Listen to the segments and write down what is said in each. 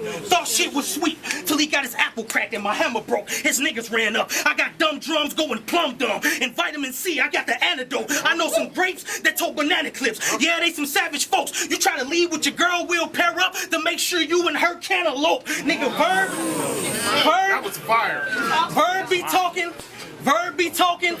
Thought shit was sweet till he got his apple cracked and my hammer broke. His niggas ran up. I got dumb drums going plum dumb. And vitamin C, I got the antidote. I know some grapes that told banana clips. Yeah, they some savage folks. You try to leave with your girl, we'll pair up to make sure you and her cantaloupe. Nigga, Verb. That was fire. Verb be talking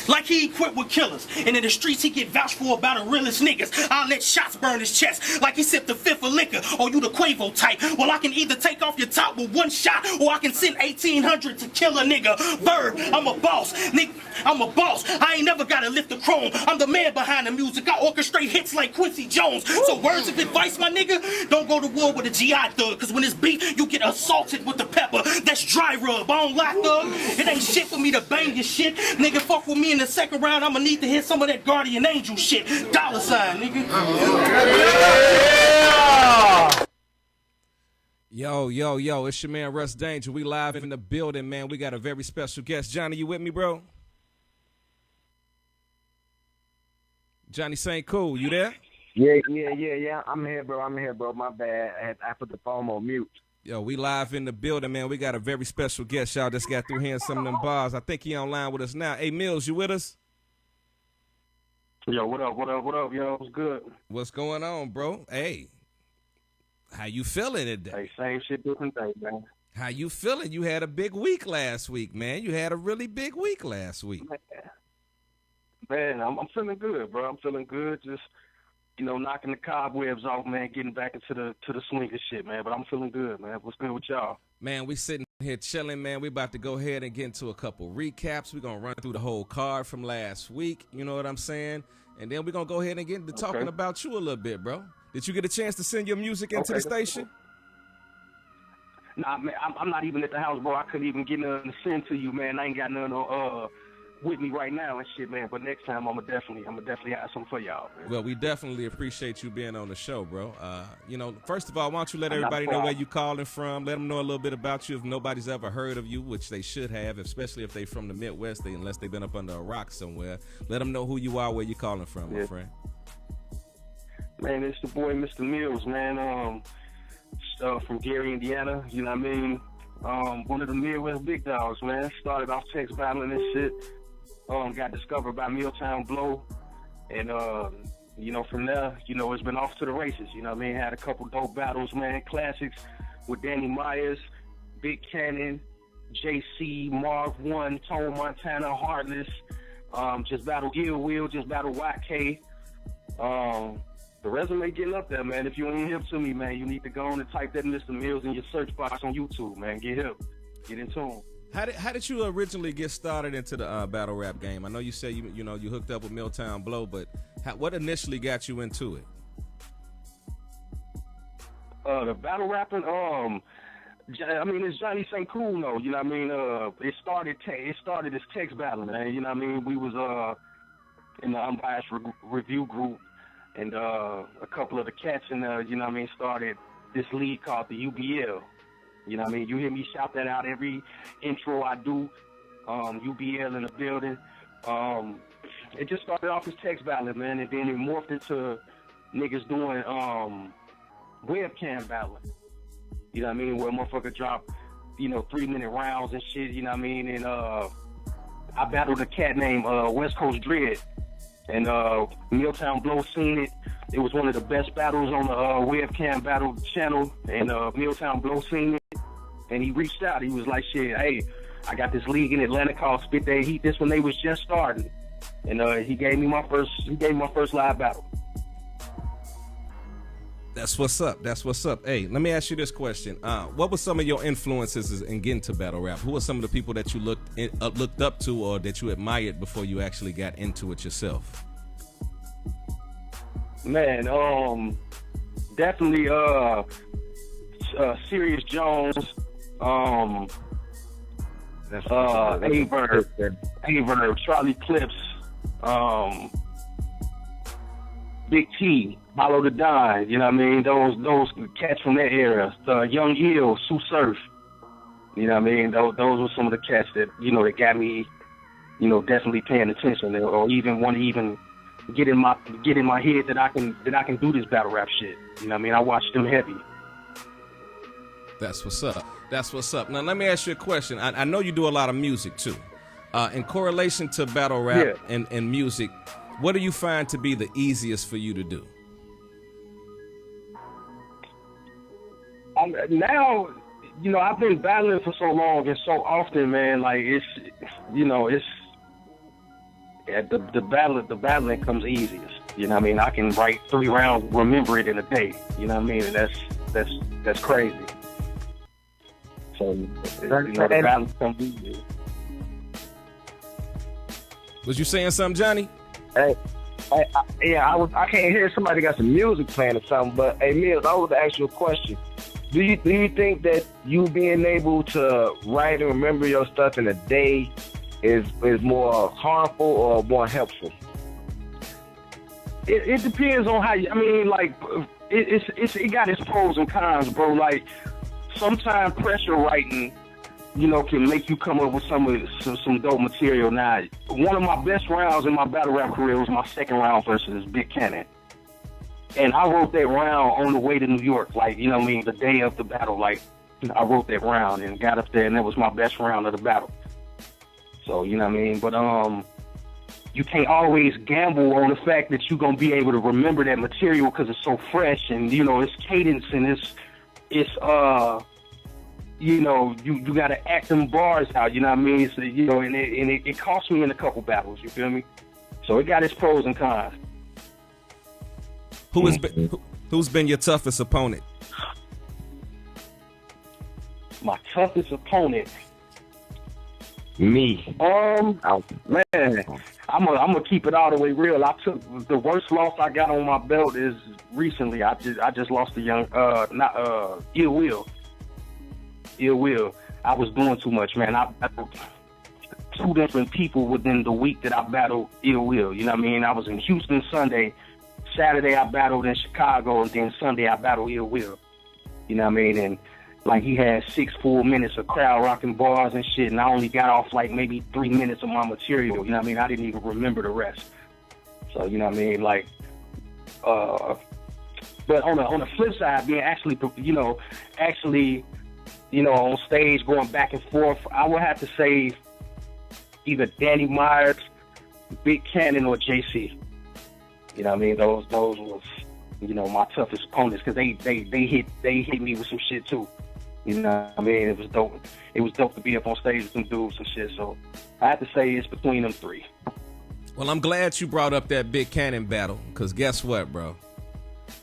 like he equipped with killers. And in the streets he get vouched for about the realest niggas. I'll let shots burn his chest like he sipped the fifth of liquor. Or you the Quavo type. Well, I can either take off your top with one shot or I can send 1,800 to kill a nigga. Verb, I'm a boss. Nigga, I'm a boss. I ain't never gotta lift the chrome. I'm the man behind the music. I orchestrate hits like Quincy Jones. So words of advice, my nigga, don't go to war with a GI thug. Cause when it's beef, you get assaulted with the pepper. That's dry rub. I don't lie, thug. It ain't shit for me to bang your shit. Nigga, fuck with me in the second round. I'ma need to hit some of that Guardian Angel shit. Dollar sign, nigga. Yo, it's your man Russ Danger. We live in the building, man. We got a very special guest. Johnny, you with me, bro? Johnny St. Cool, you there? Yeah. I'm here, bro. My bad. I put the phone on mute. Yo, we live in the building, man. We got a very special guest. Y'all just got through hearing some of them bars. I think he online with us now. Hey, Mills, you with us? Yo, what up, yo? What's good? What's going on, bro? Hey, how you feeling today? Hey, same shit, different thing, man. How you feeling? You had a big week last week, man. You had a really big week last week. Man, I'm feeling good, bro. I'm feeling good. Just, knocking the cobwebs off, man, getting back into the swing of shit, man. But I'm feeling good, man. What's good with y'all? Man, we sitting here chilling, man. We about to go ahead and get into a couple recaps. We're going to run through the whole card from last week. You know what I'm saying? And then we're going to go ahead and get into talking about you a little bit, bro. Did you get a chance to send your music into the station? Nah, man, I'm not even at the house, bro. I couldn't even get nothing to send to you, man. I ain't got nothing with me right now and shit, man. But next time, I'm definitely have something for y'all, man. Well, we definitely appreciate you being on the show, bro. First of all, why don't you let everybody know where you calling from? Let them know a little bit about you if nobody's ever heard of you, which they should have, especially if they from the Midwest, unless they've been up under a rock somewhere. Let them know who you are, where you calling from, my friend. Man, it's the boy, Mr. Mills, man. From Gary, Indiana. You know what I mean? One of the Midwest big dogs, man. Started off text battling and shit. Got discovered by Milltown Blow. And, from there, it's been off to the races. You know what I mean? Had a couple dope battles, man. Classics with Danny Myers, Big Cannon, JC, Marv 1, Tone Montana, Heartless. Just battled Ill Will, just battled YK. The resume getting up there, man. If you ain't hip to me, man, you need to go on and type that Mr. Mills in your search box on YouTube, man. Get hip. Get in tune. How did you originally get started into the battle rap game? I know you said you hooked up with Milltown Blow, but what initially got you into it? The battle rapping, it's Johnny St. Cool, though. You know what I mean? It started as text battling, man. You know what I mean? We was in the Unbiased Review group, and a couple of the cats in there, started this league called the UBL. You know what I mean? You hear me shout that out every intro I do. UBL in the building. It just started off as text battling, man, and then it morphed into niggas doing webcam battling. You know what I mean? Where a motherfucker drop, 3-minute rounds and shit, you know what I mean? And I battled a cat named West Coast Dread. And Milltown Blow seen it. It was one of the best battles on the webcam battle channel. And Milltown Blow seen it. And he reached out. He was like, shit, hey, I got this league in Atlanta called Spit That Heat. This when they was just starting. And he gave me my first live battle. That's what's up. Hey, let me ask you this question. What were some of your influences in getting to battle rap? Who were some of the people that you looked up to or that you admired before you actually got into it yourself? Man, definitely Serious Jones, Averb, Charlie Clips, Big T, Hollow the Die, you know what I mean? Those cats from that era. Young Ill, Sue Surf. You know what I mean? Those were some of the cats that, that got me, definitely paying attention, or even want to even get in my head that I can do this battle rap shit. You know what I mean? I watched them heavy. That's what's up. That's what's up. Now, let me ask you a question. I know you do a lot of music, too. In correlation to battle rap and music, what do you find to be the easiest for you to do? Now, you know, I've been battling for so long and so often, man. Like it's the battling comes easiest. You know what I mean? I can write 3 rounds, remember it in a day. You know what I mean? And that's crazy. So you know, the battling comes easiest. Was you saying something, Johnny? Hey, I can't hear somebody got some music playing or something. But hey, Mills, I was to ask you a question. Do you think that you being able to write and remember your stuff in a day is more harmful or more helpful? It depends on how you. I mean, like it got its pros and cons, bro. Like sometimes pressure writing, you know, can make you come up with some dope material. Now, one of my best rounds in my battle rap career was my second round versus Big Cannon. And I wrote that round on the way to New York, like, you know what I mean, the day of the battle. Like, I wrote that round and got up there, and that was my best round of the battle. So, you know what I mean? But you can't always gamble on the fact that you're going to be able to remember that material because it's so fresh and, you know, it's cadence and it's you know, you got to act them bars out, you know what I mean? So, you know, and it cost me in a couple battles, you feel me? So it got its pros and cons. Who's been your toughest opponent? My toughest opponent? Me. Man, I'm gonna keep it all the way real. I took the worst loss I got on my belt is recently. I just lost to Ill Will. Ill Will. I was doing too much, man. I battled 2 different people within the week that I battled Ill Will. You know what I mean? I was in Houston Sunday. Saturday I battled in Chicago, and then Sunday I battled Ill Will. You know what I mean? And like he had 6 full minutes of crowd rocking bars and shit, and I only got off like maybe 3 minutes of my material. You know what I mean? I didn't even remember the rest. So you know what I mean? Like, but on the flip side, being actually on stage going back and forth, I would have to say either Danny Myers, Big Cannon, or JC. You know what I mean? Those was, you know, my toughest opponents because they hit me with some shit too. You know what I mean? It was dope. It was dope to be up on stage with some dudes and shit. So I have to say it's between them 3. Well, I'm glad you brought up that Big Cannon battle because guess what, bro?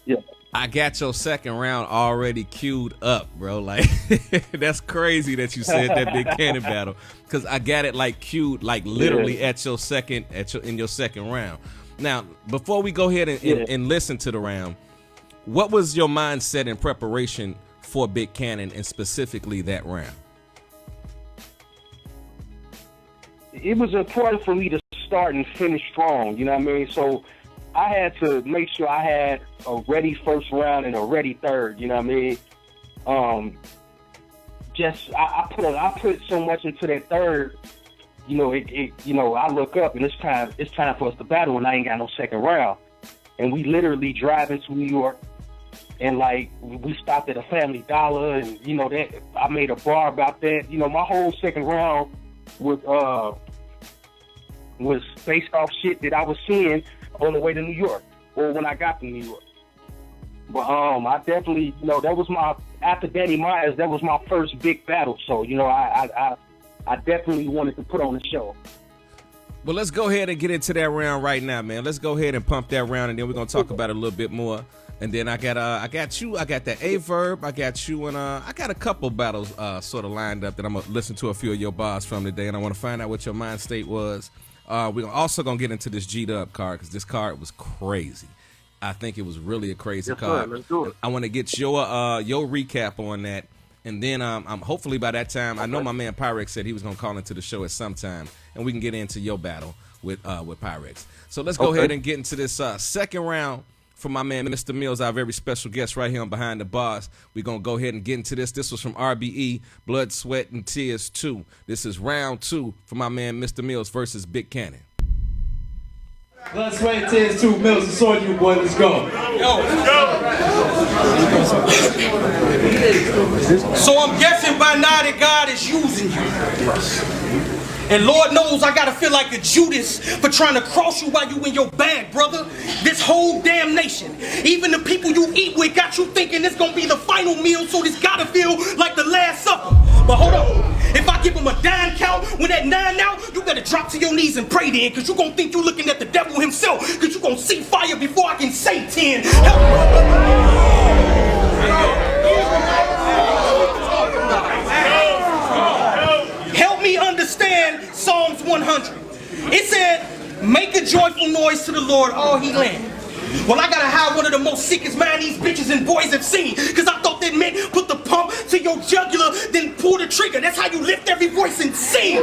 Yeah. I got your second round already queued up, bro. Like, that's crazy that you said that Big Cannon battle because I got it like queued, like literally in your second round. Now, before we go ahead and listen to the round, what was your mindset in preparation for Big Cannon and specifically that round? It was important for me to start and finish strong, you know what I mean? So I had to make sure I had a ready first round and a ready third, you know what I mean? I put so much into that third. You know, I look up and it's time for us to battle, and I ain't got no second round. And we literally drive into New York, and like we stopped at a Family Dollar, and you know that I made a bar about that. You know, my whole second round was based off shit that I was seeing on the way to New York or when I got to New York. But I definitely, you know, that was after Danny Myers, that was my first big battle. So you know, I definitely wanted to put on the show. Well, let's go ahead and get into that round right now, man. Let's go ahead and pump that round, and then we're gonna talk about it a little bit more. And then I got you. I got the A-Verb. I got you, and I got a couple battles sort of lined up that I'm gonna listen to a few of your bars from today, and I want to find out what your mind state was. We're also gonna get into this G-Dub card because this card was crazy. I think it was really a crazy card. Let's do it. I want to get your recap on that. And then I'm hopefully by that time, I know my man Pyrex said he was going to call into the show at some time, and we can get into your battle with Pyrex. So let's go ahead and get into this second round for my man Mr. Mills, our very special guest right here on Behind the Bars. We're going to go ahead and get into this. This was from RBE, Blood, Sweat, and Tears 2. This is round 2 for my man Mr. Mills versus Big Cannon. Blood, Sweat, and Tears 2, Mills, it's on you, boy. Let's go. Yo, let's go. So I'm guessing by now that God is using you. And Lord knows I gotta feel like a Judas for trying to cross you while you in your bag, brother. This whole damn nation, even the people you eat with, got you thinking this gonna be the final meal, so this gotta feel like the Last Supper. But hold on, if I give him a dime count, when that 9 out, you better drop to your knees and pray then, cause you gonna think you looking at the devil himself, cause you gonna see fire before I can say 10. Help me understand Psalms 100. It said, make a joyful noise to the Lord, all he land. Well, I gotta have one of the most sickest mind these bitches and boys have seen, cause I thought that meant put the pump to your jugular, then pull the trigger. That's how you lift every voice and sing.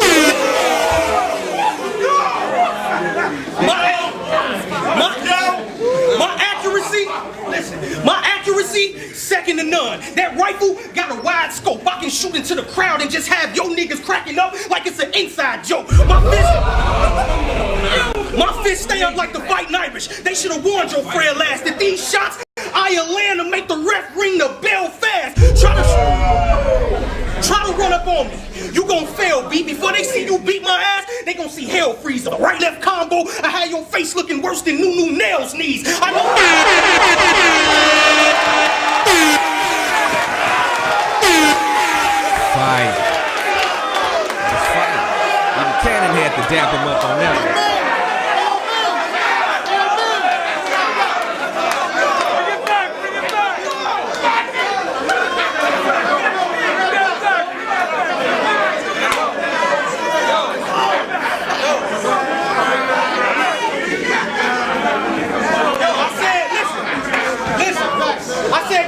My accuracy, listen, my accuracy, second to none. That rifle got a wide scope. I can shoot into the crowd and just have your niggas cracking up like it's an inside joke. My fist stay up like the Fighting Irish. They should have warned your frail ass that these shots I'll land to make the ref ring the bell fast. Try to run up on me. You gon' fail, B. Before they see you beat my ass, they gon' see hell freeze. A right-left combo, I had your face looking worse than Nunu Nails' knees. I know. Fine. It's fine. Even Cannon had to dap him up on that one.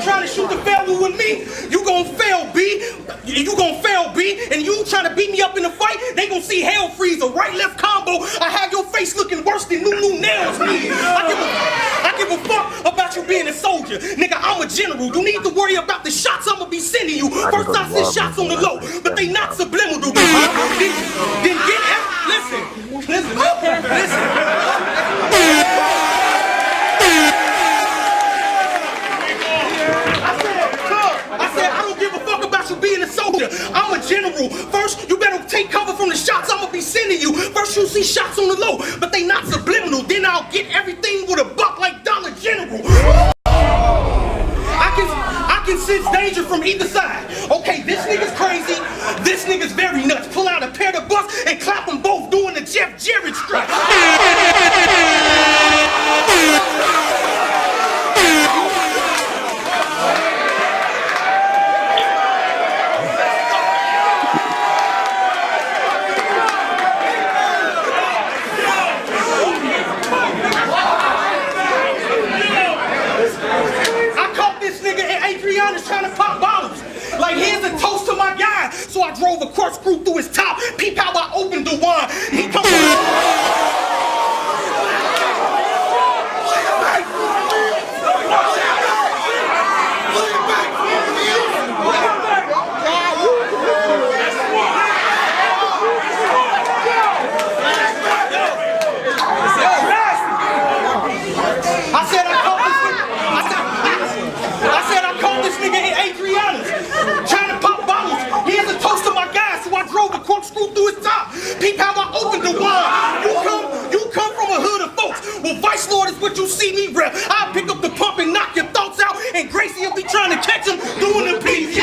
Trying to shoot the failure with me, you gon' fail, B. You gon' fail, B. And you trying to beat me up in the fight, they gon' see hell freeze. A right-left combo, I have your face looking worse than Nunu Nails' knees. I give a fuck about you being a soldier. Nigga, I'm a general. You need to worry about the shots I'ma be sending you. First I send shots on the low, but they not subliminal. Then get out. Listen. Being a soldier, I'm a general. First, you better take cover from the shots I'ma be sending you. First, you see shots on the low, but they not subliminal. Then I'll get everything with a buck like Dollar General. I can sense danger from either side. Okay, this nigga's crazy. This nigga's very nuts. Pull out a pair of bucks and clap them both doing the Jeff Jarrett strut. Trying to pop bottles. Like, here's a toast to my guy. So I drove a corkscrew through his top. Peep how I opened the wine. He comes screw through his top. Peep how I opened the wine. You come from a hood of folks. Well, Vice Lord is what you see me rep. I pick up the pump and knock your thoughts out, and Gracie will be trying to catch him doing the beat.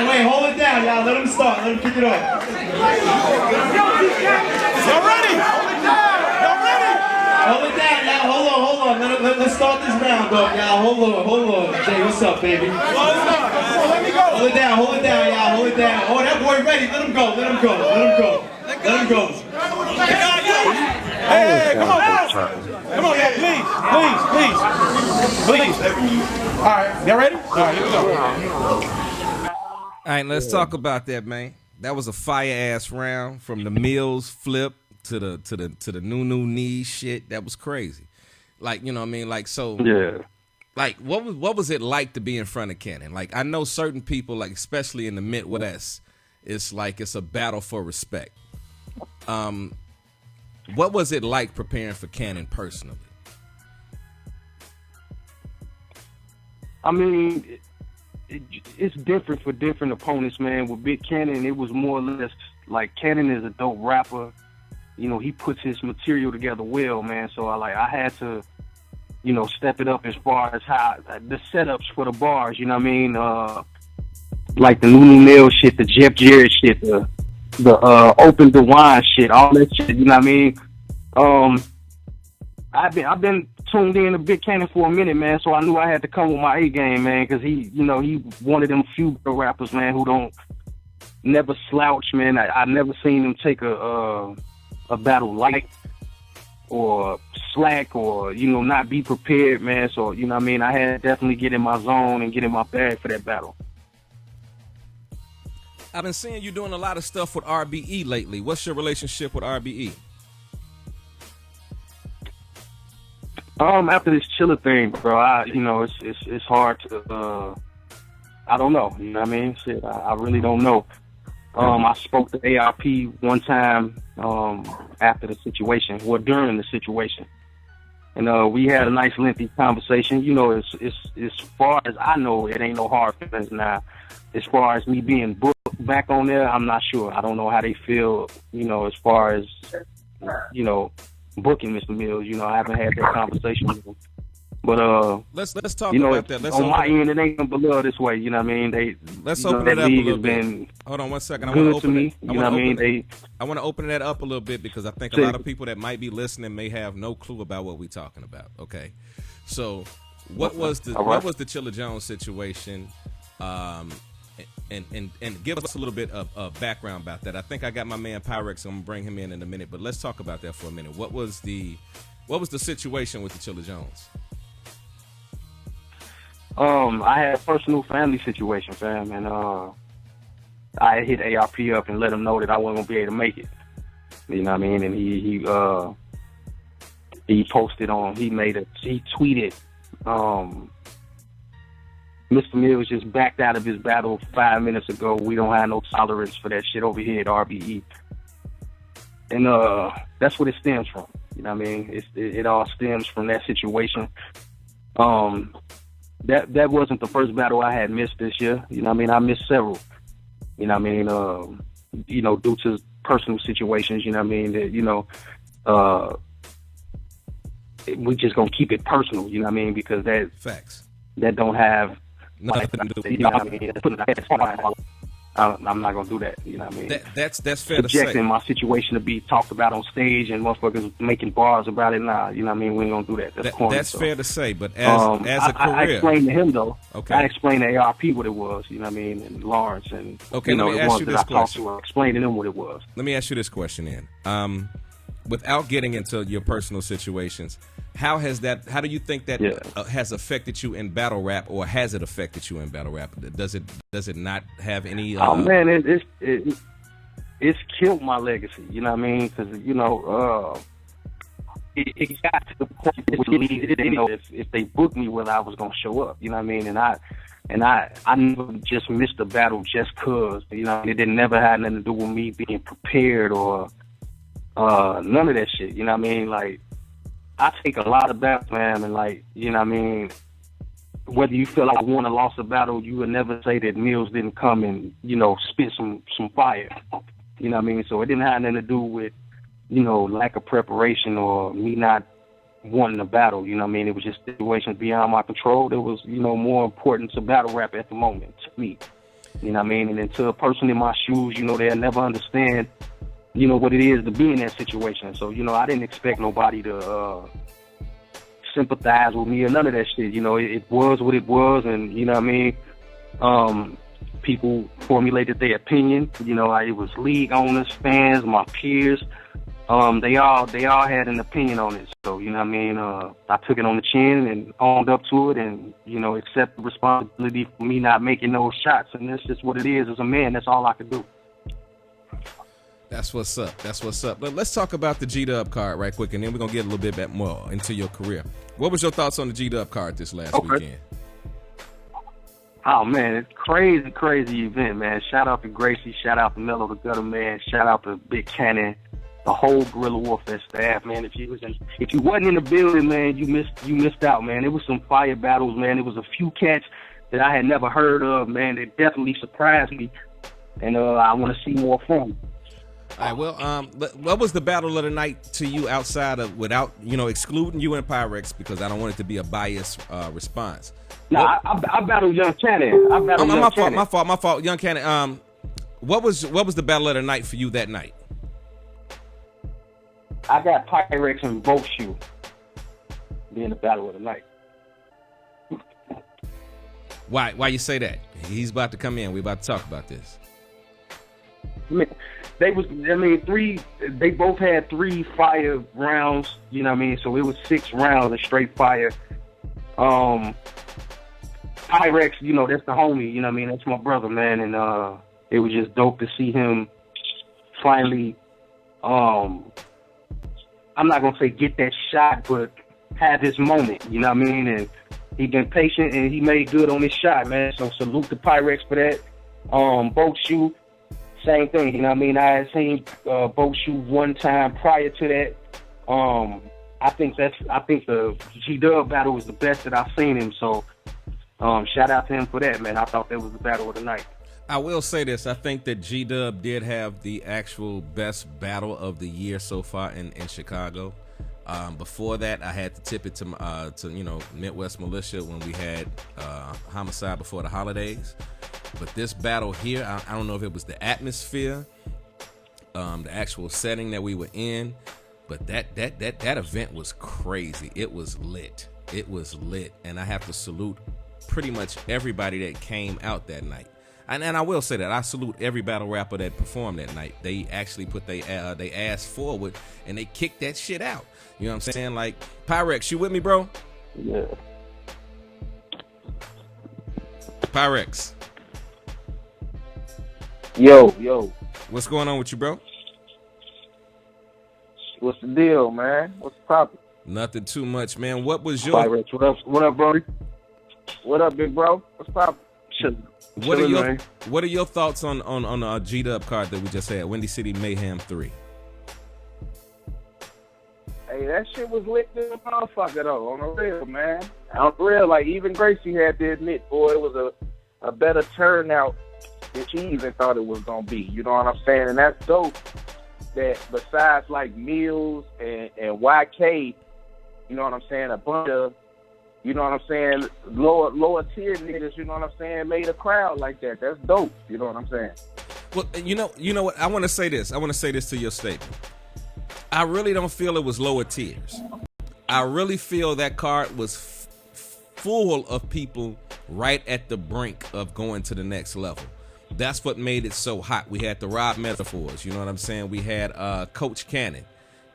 Wait, hold it down, y'all. Let him start. Let him kick it off. let's start this round off, y'all. Hold on. Jay, what's up, baby? Let me go. Hold it down, y'all. Hold it down. Oh, that boy ready. Let him go. Hey, come on. Come on, yeah, please. All right, y'all ready? All right, here we go. All right, let's talk about that, man. That was a fire ass round from the Mills flip to the new knee shit. That was crazy. Like, you know what I mean? Like, so Yeah. like what was it like to be in front of Cannon? Like, I know certain people, like especially in the Midwest, it's like it's a battle for respect. What was it like preparing for Cannon personally? I mean, it's different for different opponents, man. With Big Cannon, it was more or less like Cannon is a dope rapper. You know, he puts his material together well, man. So I had to, you know, step it up as far as how the setups for the bars. You know what I mean? Like the Lulu Nail shit, the Jeff Jarrett shit, the Open the Wine shit, all that shit. You know what I mean? I've been tuned in to Big Cannon for a minute, man. So I knew I had to come with my A game, man, because he one of them few rappers, man, who don't never slouch, man. I never seen him take a battle light or slack or, you know, not be prepared, man. So, you know what I mean? I had to definitely get in my zone and get in my bag for that battle. I've been seeing you doing a lot of stuff with RBE lately. What's your relationship with RBE? After this Chiller thing, bro, you know, it's hard to, I don't know, you know what I mean? Shit, I really don't know. I spoke to ARP one time, after the situation, or during the situation. And, we had a nice lengthy conversation. You know, as far as I know, it ain't no hard feelings now. As far as me being booked back on there, I'm not sure. I don't know how they feel, you know, as far as, you know, booking Mr. Mills. You know, I haven't had that conversation with him. But let's talk you know, about that. On my end, it ain't but love this way. You know what I mean? Let's open it up a little bit. Been hold on one second. I good want to to open me. it. You know what I mean? I want to open that up a little bit because I think a lot of people that might be listening may have no clue about what we're talking about. Okay, so what was the Chilla Jones situation? And give us a little bit of background about that. I think I got my man Pyrex. I'm gonna bring him in a minute, but let's talk about that for a minute. What was the situation with the Chilla Jones? I had a personal family situation, fam, and I hit ARP up and let him know that I wasn't gonna be able to make it. You know what I mean? And he posted he tweeted, Mr. Mills just backed out of his battle 5 minutes ago. We don't have no tolerance for that shit over here at RBE. And that's what it stems from. You know what I mean? It all stems from that situation. That wasn't the first battle I had missed this year. You know what I mean? I missed several. You know what I mean? You know, due to personal situations, you know what I mean? That, you know, we just gonna keep it personal, you know what I mean? Because facts. That don't have nothing to do. You know what I mean? I'm not gonna do that. You know what I mean? That's fair to say. Subjecting my situation to be talked about on stage and motherfuckers making bars about it. Nah, you know what I mean? We ain't gonna do that. That's fair to say. But as a career, I explained to him though. Okay. I explained to ARP what it was. You know what I mean? And Lawrence and okay. Let me ask you this question. I explained to them what it was. Let me ask you this question then. Without getting into your personal situations, how do you think that has affected you in battle rap, or has it affected you in battle rap? Does it not have any? Oh man, it's killed my legacy. You know what I mean? Because you know, it got to the point where, you know, if they booked me, whether I was gonna show up. You know what I mean? And I never just missed a battle just cause. You know, it didn't never had nothing to do with me being prepared or none of that shit. You know what I mean? Like, I take a lot of battles, man, and like, you know what I mean? Whether you feel like I won or lost a battle, you would never say that Mills didn't come and, you know, spit some fire. You know what I mean? So it didn't have nothing to do with, you know, lack of preparation or me not wanting a battle. You know what I mean? It was just situations beyond my control. There was, you know, more important to battle rap at the moment to me. You know what I mean? And then to a person in my shoes, you know, they'll never understand, you know, what it is to be in that situation. So, you know, I didn't expect nobody to sympathize with me or none of that shit. You know, it was what it was, and you know what I mean. People formulated their opinion. You know, it was league owners, fans, my peers. They all had an opinion on it. So, you know what I mean? I took it on the chin and owned up to it and, you know, accept the responsibility for me not making those shots. And that's just what it is as a man. That's all I could do. That's what's up. That's what's up. But let's talk about the G-Dub card right quick, and then we're going to get a little bit back more into your career. What was your thoughts on the G-Dub card this last weekend? Oh, man, it's crazy event, man. Shout out to Gracie. Shout out to Mello the Gutter, man. Shout out to Big Cannon. The whole Guerrilla Warfare staff, man. If you wasn't in the building, man, you missed out, man. It was some fire battles, man. It was a few cats that I had never heard of, man. They definitely surprised me, and I want to see more from them. All right, well, what was the battle of the night to you outside of, without, you know, excluding you and Pyrex, because I don't want it to be a biased response. No, I battled Young Cannon. My fault. Young Cannon. What was the battle of the night for you that night? I got Pyrex and Boat Shoe being the battle of the night. Why you say that? He's about to come in. We're about to talk about this. They both had 3 fire rounds, you know what I mean? So it was 6 rounds of straight fire. Pyrex, you know, that's the homie, you know what I mean? That's my brother, man. And it was just dope to see him finally, I'm not going to say get that shot, but have his moment, you know what I mean? And he been patient and he made good on his shot, man. So salute to Pyrex for that. Boat Shoe, same thing, you know what I mean? I had seen Boat Shoe one time prior to that. I think the G-Dub battle was the best that I've seen him. So shout out to him for that, man. I thought that was the battle of the night. I will say this. I think that G-Dub did have the actual best battle of the year so far in Chicago. Before that, I had to tip it to you know, Midwest Militia when we had Homicide before the holidays. But this battle here, I don't know if it was the atmosphere, the actual setting that we were in, but that event was crazy. It was lit. It was lit, and I have to salute pretty much everybody that came out that night. And I will say that I salute every battle rapper that performed that night. They actually put they ass forward and they kicked that shit out. You know what I'm saying? Like, Pyrex, you with me, bro? Yeah. Pyrex. Yo. What's going on with you, bro? What's the deal, man? What's poppin'? Nothing too much, man. What was your... Pyrex, what up, Brody? What up, big bro? What's poppin'? What are your thoughts on the G-Dub card that we just had, Windy City Mayhem 3? Hey, that shit was lit to the motherfucker though, on the real, man. On the real, like even Gracie had to admit, boy, it was a better turnout than she even thought it was gonna be. You know what I'm saying? And that's dope. That besides like Mills and YK, you know what I'm saying, a bunch of, you know what I'm saying, lower tier niggas, you know what I'm saying, made a crowd like that. That's dope. You know what I'm saying? Well, you know what? I want to say this. I want to say this to your statement. I really don't feel it was lower tiers. I really feel that card was full of people right at the brink of going to the next level. That's what made it so hot. We had the Rob Metaphors, you know what I'm saying? We had Coach Cannon,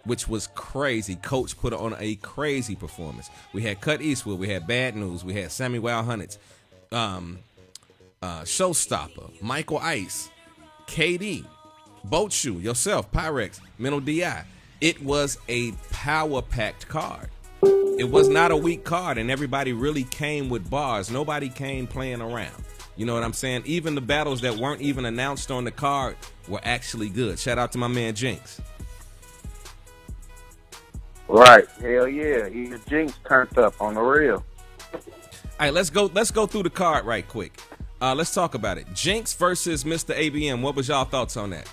which was crazy. Coach put on a crazy performance. We had Cut Eastwood, we had Bad News, we had Sammy Wild Hunnits, Showstopper, Michael Ice, KD, Boat Shoe, yourself, Pyrex, Mental DI. It was a power-packed card. It was not a weak card, and everybody really came with bars. Nobody came playing around. You know what I'm saying? Even the battles that weren't even announced on the card were actually good. Shout out to my man Jinx. Right. Hell yeah. Even Jinx turned up on the real. All right, let's go through the card right quick. Let's talk about it. Jinx versus Mr. ABM. What was y'all thoughts on that?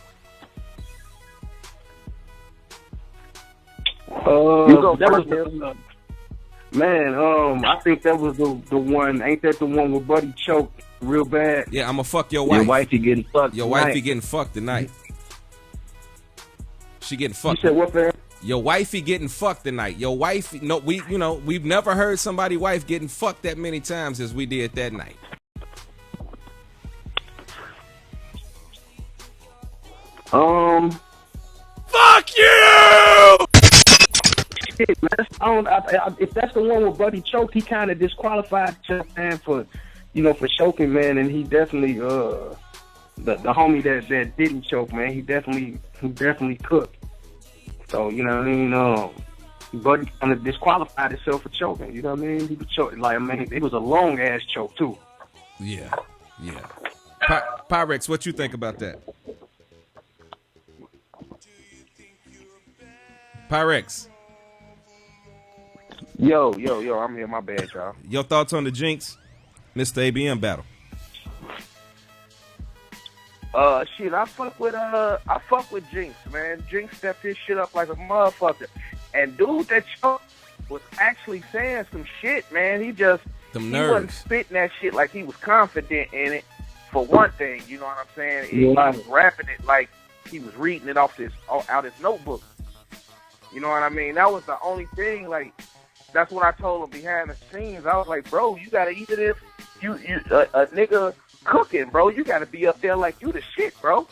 You go first, I think that was the one. Ain't that the one with Buddy choked real bad? Yeah, I'm gonna fuck your wife. Your wifey getting fucked. Your wifey getting fucked tonight. She getting fucked. You said what, man? Your wifey getting fucked tonight. Your wife, no, we've never heard somebody wife getting fucked that many times as we did that night. Fuck you! Shit, man. If that's the one where Buddy choked, he kind of disqualified himself, man, for choking, man. And he definitely, the homie that didn't choke, man, he definitely cooked. So, you know what I mean? Buddy kind of disqualified himself for choking. You know what I mean? He was choking, like, I mean, it was a long ass choke too. Yeah. Pyrex, what you think about that? Pyrex. Yo, I'm here. My bad, y'all. Your thoughts on the Jinx, Mr. ABM battle? Shit, I fuck with Jinx, man. Jinx stepped his shit up like a motherfucker. And dude that choked was actually saying some shit, man. He wasn't spitting that shit like he was confident in it, for one thing, you know what I'm saying? He was rapping it like he was reading it out his notebook. You know what I mean? That was the only thing, like, that's what I told him behind the scenes. I was like, bro, you gotta eat it if a nigga cooking, bro. You gotta be up there like you the shit, bro.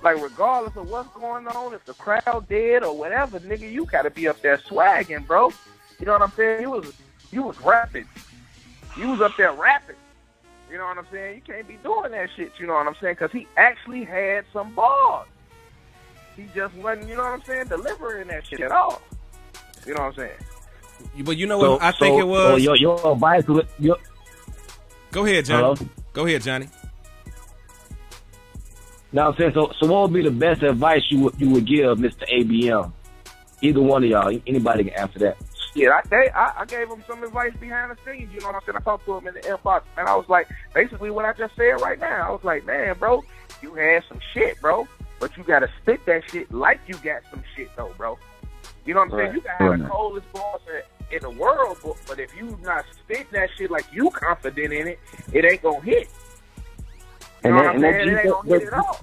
Like, regardless of what's going on, if the crowd dead or whatever, nigga, you gotta be up there swagging, bro. You know what I'm saying? You was rapping. You was up there rapping. You know what I'm saying? You can't be doing that shit, you know what I'm saying? Because he actually had some bars. He just wasn't, you know what I'm saying, delivering that shit at all. You know what I'm saying? But you know what I think it was? So your advice, Go ahead, Johnny. Hello? Go ahead, Johnny. Now I'm saying, so what would be the best advice you would give Mr. ABM? Either one of y'all, anybody can answer that. Yeah, I gave him some advice behind the scenes, you know what I'm saying? I talked to him in the inbox, and I was like, basically what I just said right now. I was like, man, bro, you had some shit, bro, but you gotta spit that shit like you got some shit, though, bro. You know what I'm saying? You can have the coldest balls in the world, but if you not spitting that shit like you confident in it, it ain't gonna hit. You know what I'm saying? It ain't gonna hit at all.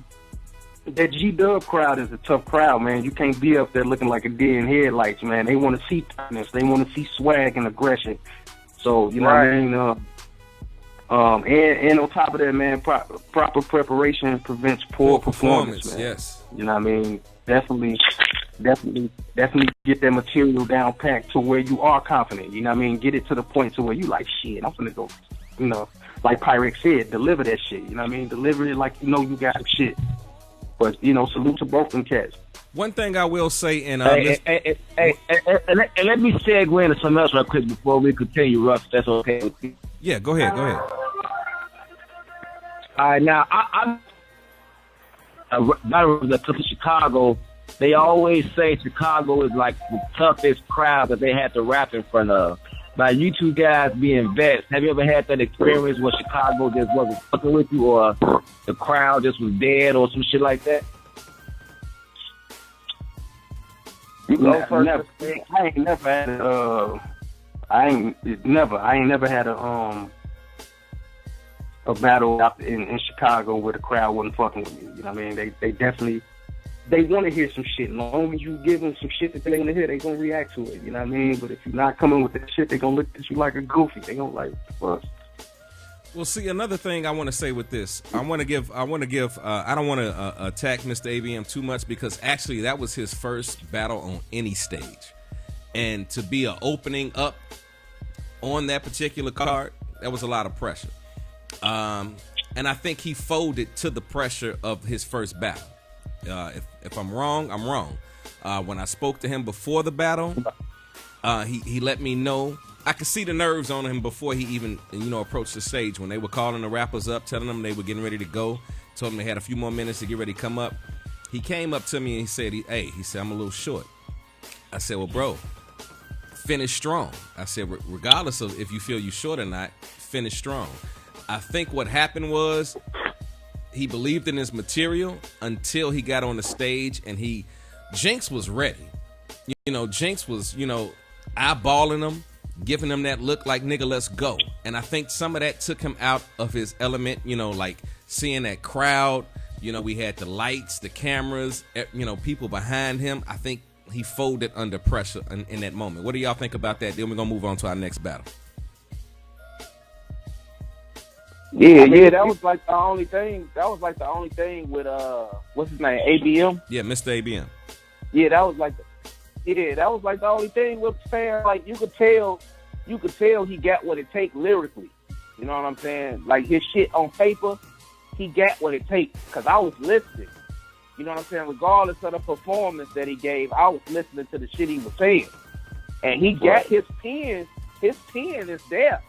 That G-Dub crowd is a tough crowd, man. You can't be up there looking like a deer in headlights, man. They want to see toughness. They want to see swag and aggression. So, you know what I mean? And on top of that, man, proper preparation prevents poor performance, man. Yes. You know what I mean? Definitely get that material down packed to where you are confident. You know what I mean? Get it to the point to where you like, shit, I'm finna go, you know, like Pyrex said, deliver that shit. You know what I mean? Deliver it like you know you got some shit. But, you know, salute to both them cats. One thing I will say, and let me segue into something else right quick before we continue, Russ. That's okay with you? Yeah, go ahead. All right, now, battles that come to Chicago, they always say Chicago is like the toughest crowd that they had to rap in front of. Now, you two guys being vets, have you ever had that experience where Chicago just wasn't fucking with you, or the crowd just was dead, or some shit like that? You go first. I ain't never had a battle out in Chicago where the crowd wasn't fucking with you. You know what I mean? They definitely want to hear some shit. As long as you give them some shit that they want to hear, they gonna react to it. You know what I mean? But if you're not coming with that shit, they gonna look at you like a goofy. They gonna like, fuck. Well, see, another thing I want to say with this, I don't want to attack Mr. ABM too much, because actually that was his first battle on any stage. And to be an opening up on that particular card, that was a lot of pressure. And I think he folded to the pressure of his first battle. If I'm wrong, I'm wrong. When I spoke to him before the battle, he let me know. I could see the nerves on him before he even, approached the stage. When they were calling the rappers up, telling them they were getting ready to go, told them they had a few more minutes to get ready to come up. He came up to me and he said, he said, I'm a little short. I said, well, bro, finish strong. I said, regardless of if you feel you're short or not, finish strong. I think what happened was he believed in his material until he got on the stage, and Jinx was ready. Jinx was, eyeballing him, giving him that look like, nigga, let's go. And I think some of that took him out of his element, like seeing that crowd. We had the lights, the cameras, people behind him. I think he folded under pressure in that moment. What do y'all think about that? Then we're gonna move on to our next battle. Yeah, that was like the only thing. That was like the only thing with what's his name, ABM. Yeah, Mr. ABM. Yeah, that was like the only thing with saying, like, you could tell he got what it take lyrically. You know what I'm saying? Like, his shit on paper, he got what it takes. Cause I was listening. You know what I'm saying? Regardless of the performance that he gave, I was listening to the shit he was saying. And he got his pen is there.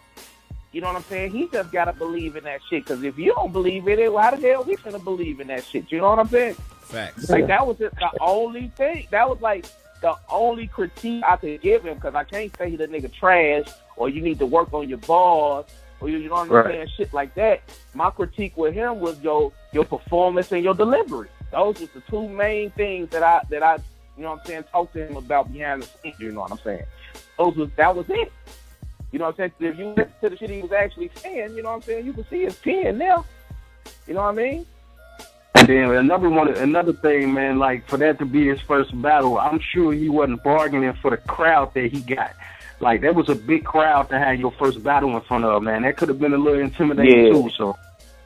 You know what I'm saying? He just gotta believe in that shit. Cause if you don't believe in it, well, how the hell we finna believe in that shit? You know what I'm saying? Facts. Like, that was just the only thing. That was like the only critique I could give him, because I can't say the nigga trash or you need to work on your bars or you know what I'm saying, shit like that. My critique with him was your performance and your delivery. Those were the two main things that I you know what I'm saying, talked to him about behind the scenes. You know what I'm saying? That was it. You know what I'm saying? If you listen to the shit he was actually saying, you know what I'm saying, you can see his pen now. You know what I mean? And then another thing, man, like, for that to be his first battle, I'm sure he wasn't bargaining for the crowd that he got. Like, that was a big crowd to have your first battle in front of, man. That could have been a little intimidating too. So,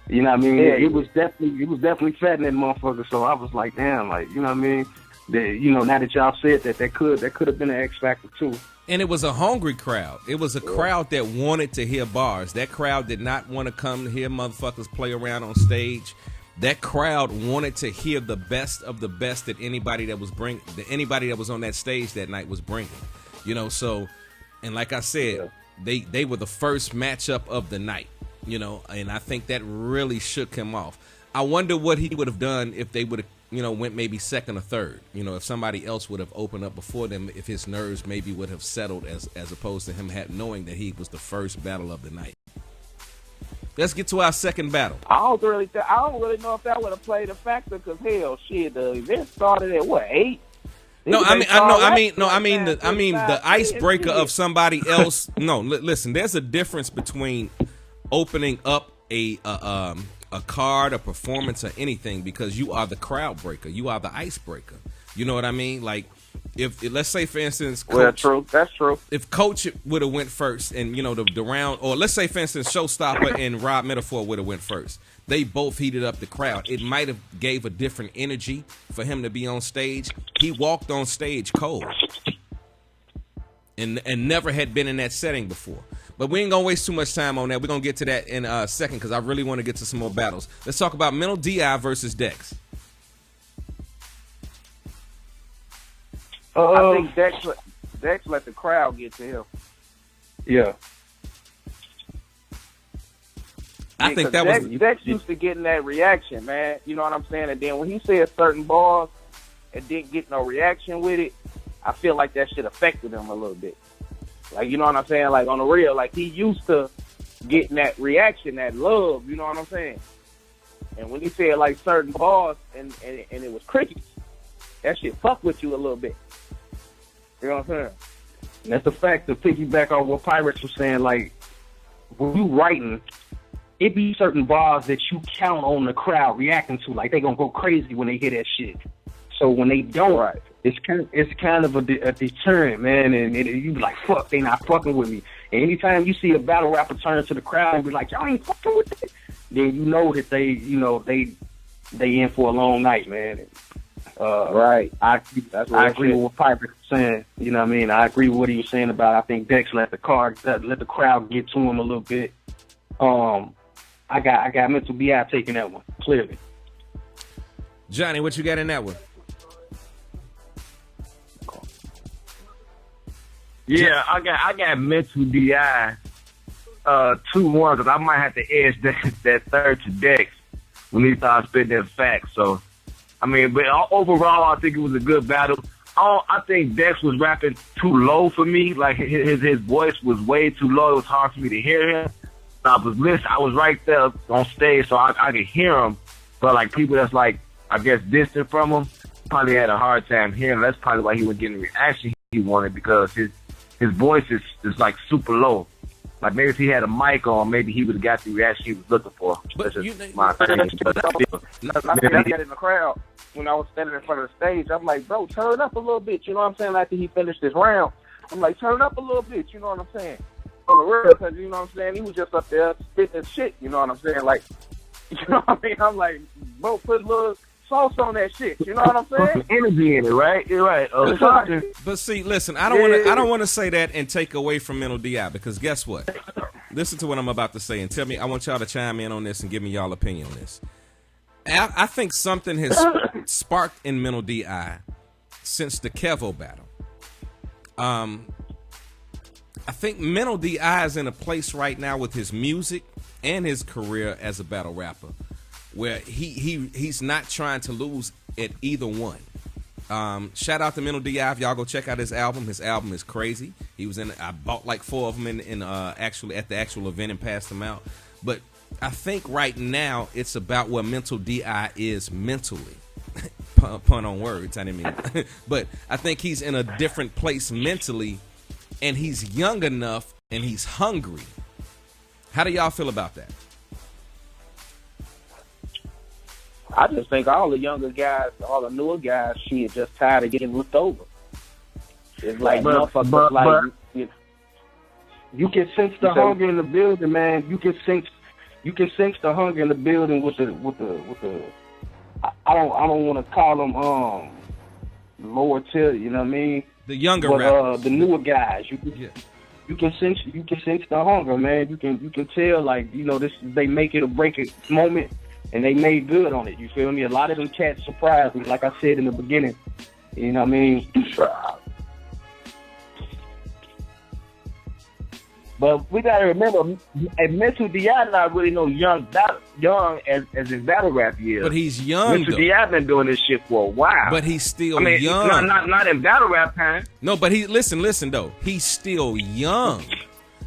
you know what I mean? Yeah. It was definitely fat in that motherfucker. So I was like, damn, like, you know what I mean? Now that y'all said that could have been an X factor too. And it was a hungry crowd. It was a crowd that wanted to hear bars. That crowd did not want to come to hear motherfuckers play around on stage. That crowd wanted to hear the best of the best that anybody that was on that stage that night was bringing. You know, so, and like I said, they were the first matchup of the night, you know, and I think that really shook him off. I wonder what he would have done if they would have, you know, went maybe second or third. You know, if somebody else would have opened up before them, if his nerves maybe would have settled as opposed to him knowing that he was the first battle of the night. Let's get to our second battle. I don't really know if that would have played a factor, because hell, shit, the event started at what, 8? I mean the icebreaker of somebody else. No, listen, there's a difference between opening up a card, a performance, or anything, because you are the crowd breaker, you are the icebreaker. You know what I mean? Like, if let's say, for instance, Coach, that's true. If Coach would have went first, and you know the round, or let's say, for instance, Showstopper and Rob Metaphor would have went first, they both heated up the crowd. It might have gave a different energy for him to be on stage. He walked on stage cold, and never had been in that setting before. But we ain't gonna waste too much time on that. We're gonna get to that in a second, because I really want to get to some more battles. Let's talk about Mental D.I. versus Dex. I think Dex let the crowd get to him. Yeah. I think that was Dex used to getting that reaction, man. You know what I'm saying? And then when he said certain bars and didn't get no reaction with it, I feel like that shit affected him a little bit. Like, you know what I'm saying? Like, on the real, like, he used to getting that reaction, that love, you know what I'm saying? And when he said, like, certain bars and it was crickets, that shit fuck with you a little bit. You know what I'm saying? That's the fact, to piggyback on what Pirates was saying, like, when you writing, it be certain bars that you count on the crowd reacting to, like, they gonna go crazy when they hear that shit. So when they don't, it's kind of a deterrent, man, and you be like, fuck, they not fucking with me. And anytime you see a battle rapper turn to the crowd and be like, y'all ain't fucking with it, then you know that they in for a long night, man. Right. I agree with what Piper was saying. You know what I mean? I agree with what he was saying about, I think Dex let the crowd get to him a little bit. I got Mental B.I. taking that one, clearly. Johnny, what you got in that one? Yeah, I got Mental D.I. 2-1, because I might have to edge that third to Dex when he started spitting them facts. So, I mean, but overall, I think it was a good battle. I think Dex was rapping too low for me. Like, his voice was way too low. It was hard for me to hear him. I was listening. I was right there on stage, so I could hear him. But, like, people that's, like, I guess distant from him probably had a hard time hearing him. That's probably why he was getting the reaction he wanted, because his voice is like super low. Like maybe if he had a mic on, maybe he would have got the reaction he was looking for. But That's you- just my opinion. I got in the crowd when I was standing in front of the stage. I'm like, bro, turn up a little bit. You know what I'm saying? After he finished his round, I'm like, turn up a little bit. You know what I'm saying? On the real, because you know what I'm saying? He was just up there spitting shit. You know what I'm saying? Like, you know what I mean? I'm like, bro, put a little sauce on that shit. You know what I'm Put saying? some energy in it, right? You're right. Something. But see, listen, I don't want to say that and take away from Mental DI, because guess what? Listen to what I'm about to say and tell me. I want y'all to chime in on this and give me y'all opinion on this. I think something has sparked in Mental DI since the Kevo battle. I think Mental DI is in a place right now with his music and his career as a battle rapper where he's not trying to lose at either one. Shout out to Mental DI. If y'all go check out his album is crazy. He was in. I bought like 4 of them in actually at the actual event and passed them out. But I think right now it's about where Mental DI is mentally. Pun on words. I didn't mean. But I think he's in a different place mentally, and he's young enough and he's hungry. How do y'all feel about that? I just think all the younger guys, all the newer guys, shit, just tired of getting looked over. It's like motherfuckers like You can sense the hunger in the building, man. You can sense the hunger in the building with the. I don't want to call them lower tier. You know what I mean? The younger but, rappers, the newer guys. You can sense the hunger, man. You can tell, like, you know, they make it or break it moment, and they made good on it. You feel me? A lot of them cats surprised me, like I said in the beginning. You know what I mean? But we gotta remember, Mental DI not really no young as in battle rap years. but he's young. Mental DI been doing this shit for a while. But he's still I mean, young. not in battle rap time. No, but listen though. He's still young.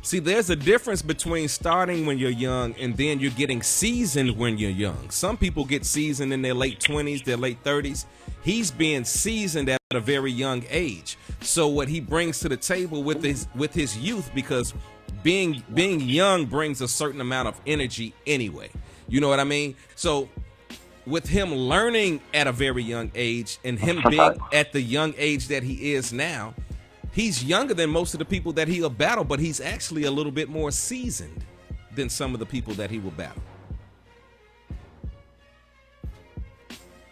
See, there's a difference between starting when you're young and then you're getting seasoned when you're young. Some people get seasoned in their late 20s, their late 30s. He's being seasoned at a very young age. So what he brings to the table with his youth, because being young brings a certain amount of energy anyway. You know what I mean? So with him learning at a very young age and him being at the young age that he is now, he's younger than most of the people that he'll battle, but he's actually a little bit more seasoned than some of the people that he will battle.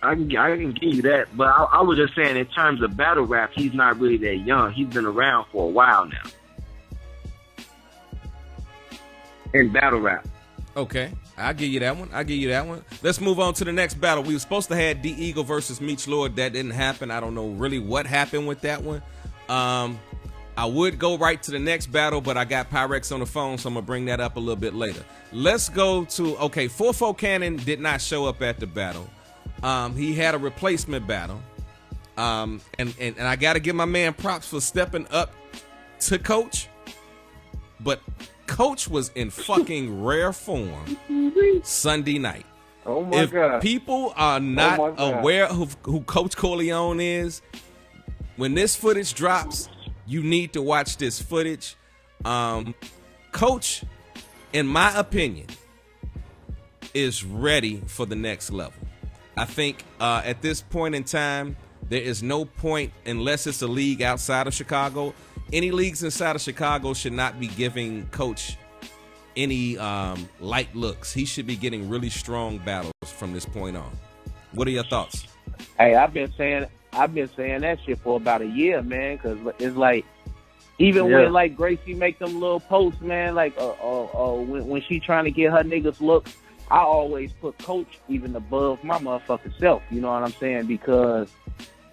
I can give you that, but I was just saying in terms of battle rap, he's not really that young. He's been around for a while now. In battle rap. Okay, I'll give you that one. Let's move on to the next battle. We were supposed to have D Eagle versus Meech Lord. That didn't happen. I don't know really what happened with that one. I would go right to the next battle, but I got Pyrex on the phone, so I'm gonna bring that up a little bit later. Let's go to 4-4 Cannon did not show up at the battle. He had a replacement battle. And I gotta give my man props for stepping up to Coach. But Coach was in fucking rare form Sunday night. oh my If God. people are not aware of who Coach Corleone is, when this footage drops, you need to watch this footage. Coach, in my opinion, is ready for the next level. I think at this point in time, there is no point, unless it's a league outside of Chicago. Any leagues inside of Chicago should not be giving Coach any light looks. He should be getting really strong battles from this point on. What are your thoughts? Hey, I've been saying that shit for about a year, man, because it's like, even when like Gracie make them little posts, man, like when she trying to get her niggas looks, I always put Coach even above my motherfucking self. You know what I'm saying? Because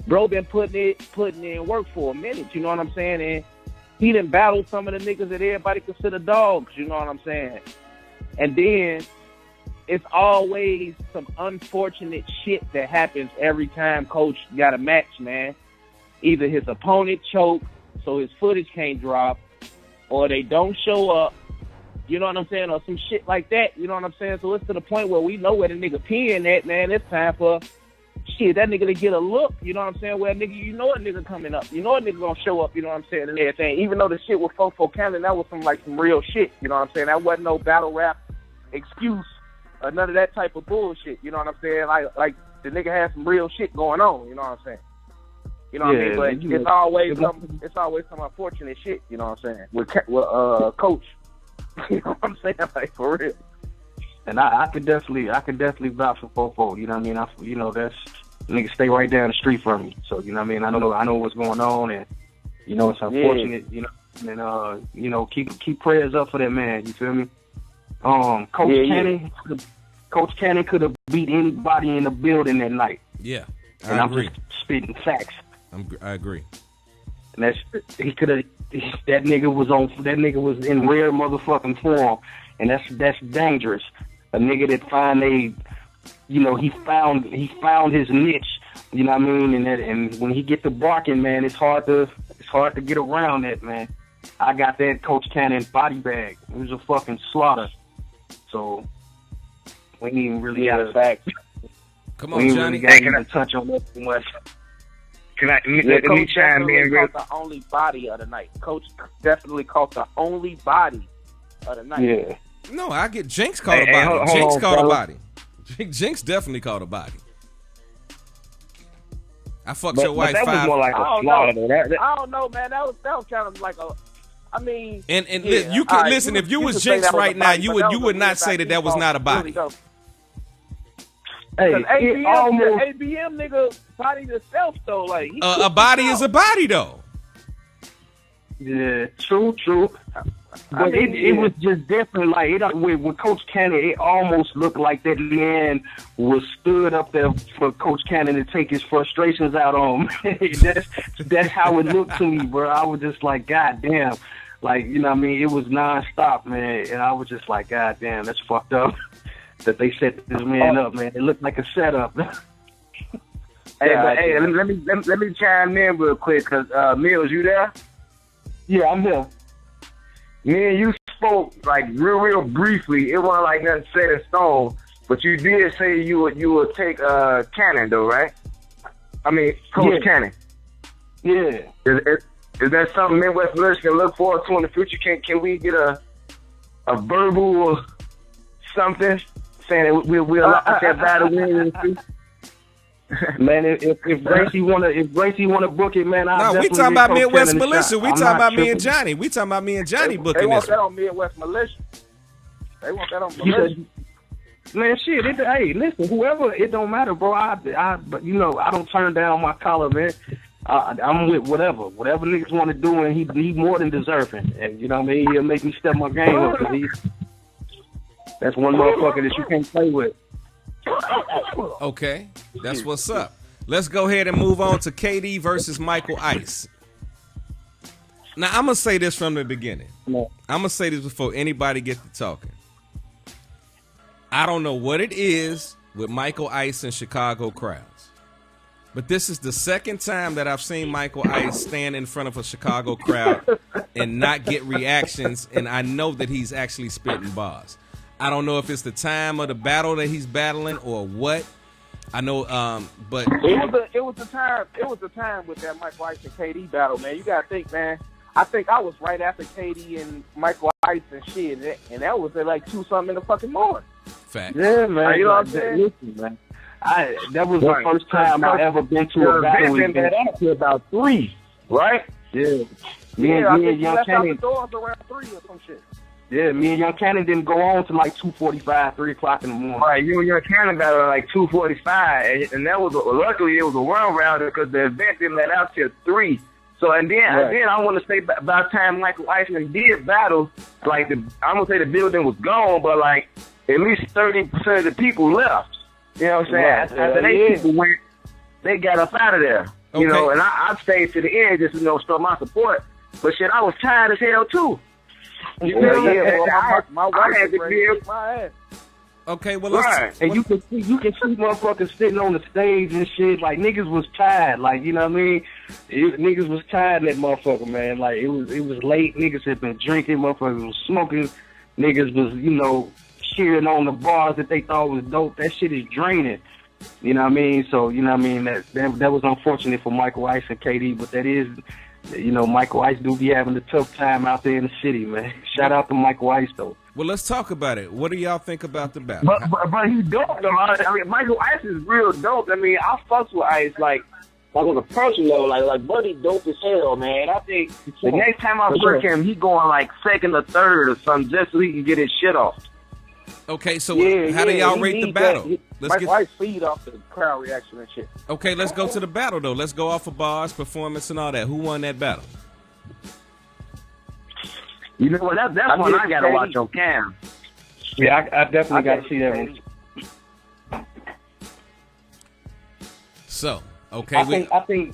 bro been putting in work for a minute. You know what I'm saying? And he done battled some of the niggas that everybody consider dogs. You know what I'm saying? And then it's always some unfortunate shit that happens every time Coach got a match, man. Either his opponent choke, so his footage can't drop, or they don't show up. You know what I'm saying? Or some shit like that. You know what I'm saying? So it's to the point where we know where the nigga peeing at, man. It's time for shit, that nigga to get a look, you know what I'm saying? Well, nigga, you know a nigga coming up. You know a nigga gonna show up, you know what I'm saying, and everything. Even though the shit with Fofo Cannon, that was some real shit, you know what I'm saying? That wasn't no battle rap excuse or none of that type of bullshit, you know what I'm saying? Like the nigga had some real shit going on, you know what I'm saying? You know what I mean? But it's always some unfortunate shit, you know what I'm saying? With Coach. You know what I'm saying? Like, for real. And I could definitely vouch for Fofo. You know what I mean? That's nigga stay right down the street from me. So you know what I mean? I know what's going on, and it's unfortunate. Yeah. Keep prayers up for that man. You feel me? Coach Cannon could have beat anybody in the building that night. Yeah, and I'm just spitting facts. I agree. And that nigga was in rare motherfucking form, and that's dangerous. A nigga that he found his niche. You know what I mean? And when he get to barking, man, it's hard to get around that, man. I got that Coach Cannon body bag. It was a fucking slaughter. So we ain't even really got facts. Come on, Johnny. We ain't really got to touch on that too much. Let me chime in. Coach the only body of the night. Coach definitely caught the only body of the night. Yeah. No, I get Jinx caught a body. Jinx caught a body. Jinx definitely caught a body. I fucked your wife that 5. Was more like a slaughter. I don't know, man. That was kind of like a. I mean, and you can listen. If you was Jinx right now, you would not say that was not a body. Hey, ABM nigga body himself though, like a body is a body though. Yeah, true. But it was just different. Like with Coach Cannon, it almost looked like that man was stood up there for Coach Cannon to take his frustrations out on him. that's how it looked to me, bro. I was just like, God damn. Like, you know what I mean? It was nonstop, man. And I was just like, God damn, that's fucked up. That they set this man up, man. It looked like a setup. Let me chime in real quick, cause Mills, you there? Yeah, I'm here. Me and you spoke like real briefly. It wasn't like nothing set in stone, but you did say you would take Cannon though, right? I mean, Coach Cannon. Yeah. Is that something Midwest Militia can look forward to in the future? Can we get a verbal or something saying that we'll lock that battle win? Man, if Gracie wanna book it, man, no, we talking about Midwest Militia. We talking about me and Johnny. We talking about me and Johnny booking this. They want that on Midwest Militia. They want that on Militia. Man, shit. Hey, listen, whoever, it don't matter, bro. But I don't turn down my collar, man. I'm with whatever niggas want to do, and he more than deserving. And you know what I mean? He'll make me step my game up. That's one motherfucker that you can't play with. Okay, that's what's up. Let's go ahead and move on to KD versus Michael Ice. Now, I'm going to say this from the beginning. I'm going to say this before anybody gets to talking. I don't know what it is with Michael Ice and Chicago crowds, but this is the second time that I've seen Michael Ice stand in front of a Chicago crowd and not get reactions, and I know that he's actually spitting bars. I don't know if it's the time of the battle that he's battling or what. I know, but it was the time with that Michael Ice and KD battle, man. You gotta think, man. I think I was right after KD and Michael Ice and shit, and that was at like 2-something in the fucking morning. Fact. Yeah, man. You know what I'm saying? Listen, man. That was the first time I ever been to a battle. We've been to about 3, right? Yeah. Me and Young Cannon. Doors around 3 or some shit. Yeah, me and Young Cannon didn't go on to like 2:45, 3 o'clock in the morning. Right, you and Young Cannon got at like 2:45, and that was luckily it was a run round because the event didn't let out till 3. So and then I want to say by the time Michael Iceman did battle, like I'm gonna say the building was gone, but like at least 30% of the people left. You know what I'm saying? Right. After they people went, they got up out of there. Okay. You know, and I stayed to the end just show my support. But shit, I was tired as hell too. You know, my wife had to give my ass. Okay, well, let's and you can see motherfuckers sitting on the stage and shit. Like niggas was tired. Like you know what I mean? Niggas was tired of that motherfucker, man. Like it was late. Niggas had been drinking. Motherfuckers was smoking. Niggas was cheering on the bars that they thought was dope. That shit is draining. You know what I mean? So, you know what I mean? That was unfortunate for Michael Ice and KD, but that is, you know, Michael Ice do be having a tough time out there in the city, man. Shout out to Michael Ice, though. Well, let's talk about it. What do y'all think about the battle? But he's dope, though. I mean, Michael Ice is real dope. I mean, I fucks with Ice, like on a personal level, like Buddy dope as hell, man. I think the next time I work him, he going like second or third or something just so he can get his shit off. Okay, so how do y'all rate the battle? Michael Ice feed off the crowd reaction and shit. Okay, let's go to the battle, though. Let's go off of bars, performance, and all that. Who won that battle? You know what? That's one I got to watch on cam. Yeah, I definitely got to see that one. So, okay. I think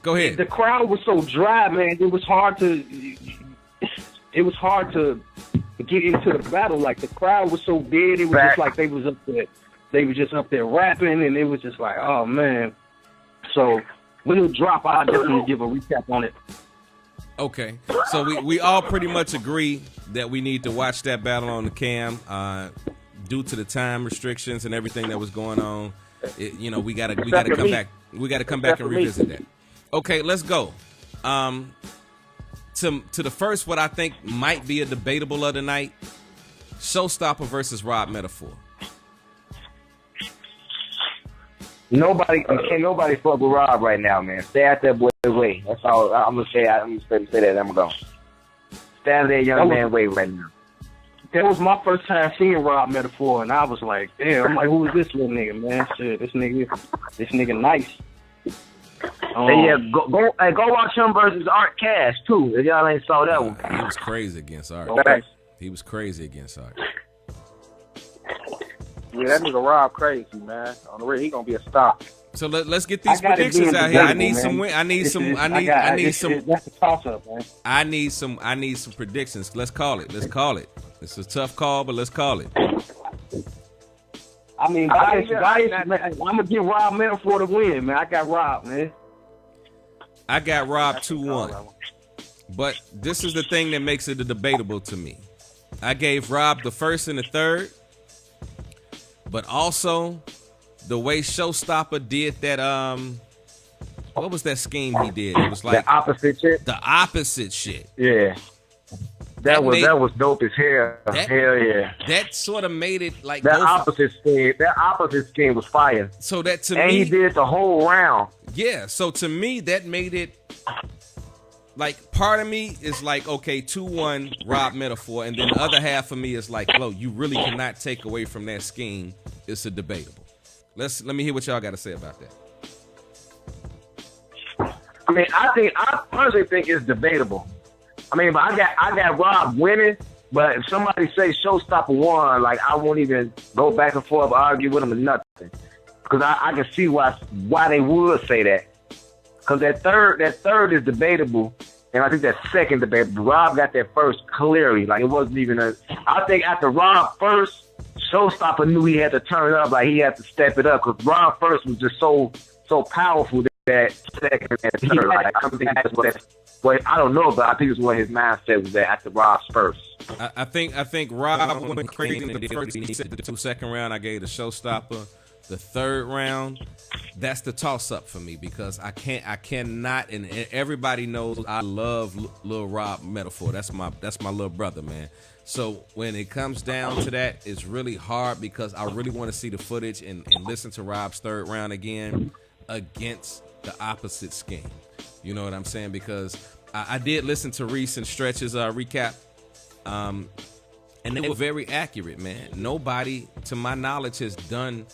go ahead. The crowd was so dry, man. It was hard to get into the battle. Like, the crowd was so dead. It was just like they was just up there rapping, and it was just like, oh man. So when it drop, I'll definitely give a recap on it. Okay, so we all pretty much agree that we need to watch that battle on the cam due to the time restrictions and everything that was going on. You know, we gotta come back. We gotta come back and revisit that. Okay, let's go. To the first, what I think might be a debatable of the night: Showstopper versus Rob Metaphor. Can't nobody fuck with Rob right now, man. Stay out that boy's way. That's all I'm gonna say. I'm gonna say that. I'm gonna go. Stay out of that young man's way right now. That was my first time seeing Rob Metaphor, and I was like, damn. I'm like, who is this little nigga, man? Shit, this nigga nice. Go watch him versus Art Cash too. If y'all ain't saw that one. He was crazy against Art. Okay. He was crazy against Art. Yeah, that nigga Rob crazy, man. On the real, he gonna be a star. So let's get these predictions out here. I need some. I need some. That's a toss up, man. I need some predictions. Let's call it. It's a tough call, but let's call it. I mean, man, I'm gonna give Rob Metaphor to win, man. I got Rob, man. I got Rob 2-1. But this is the thing that makes it debatable to me. I gave Rob the first and the third, but also the way Showstopper did that. What was that scheme he did? It was like the opposite shit. The opposite shit. Yeah. That was dope as hell. Hell yeah. That sort of made it like that opposite scheme was fire. So that to and me, he did the whole round. Yeah. So to me, that made it like part of me is like, okay, 2-1 Rob Metaphor, and then the other half of me is like, well, you really cannot take away from that scheme. It's a debatable. Let me hear what y'all got to say about that. I mean, I personally think it's debatable. I mean, but I got Rob winning, but if somebody say Showstopper won, like I won't even go back and forth, argue with them or nothing, because I can see why they would say that. Because that third is debatable, and I think that second debatable. Rob got that first clearly, like it wasn't even a. I think after Rob first, Showstopper knew he had to turn it up, like he had to step it up, because Rob first was just so powerful that second and third. Like I don't think that's what. Well, I don't know, but I think it's what his mindset was at after Rob's first. I think Rob went crazy in the first. He said the second round I gave the Showstopper. The third round, that's the toss up for me because I cannot, and everybody knows I love Lil Rob Metaphor. That's my little brother, man. So when it comes down to that, it's really hard because I really want to see the footage and listen to Rob's third round again against the opposite scheme. You know what I'm saying? Because I did listen to Reese and Stretch's recap, and they were very accurate, man. Nobody, to my knowledge, has done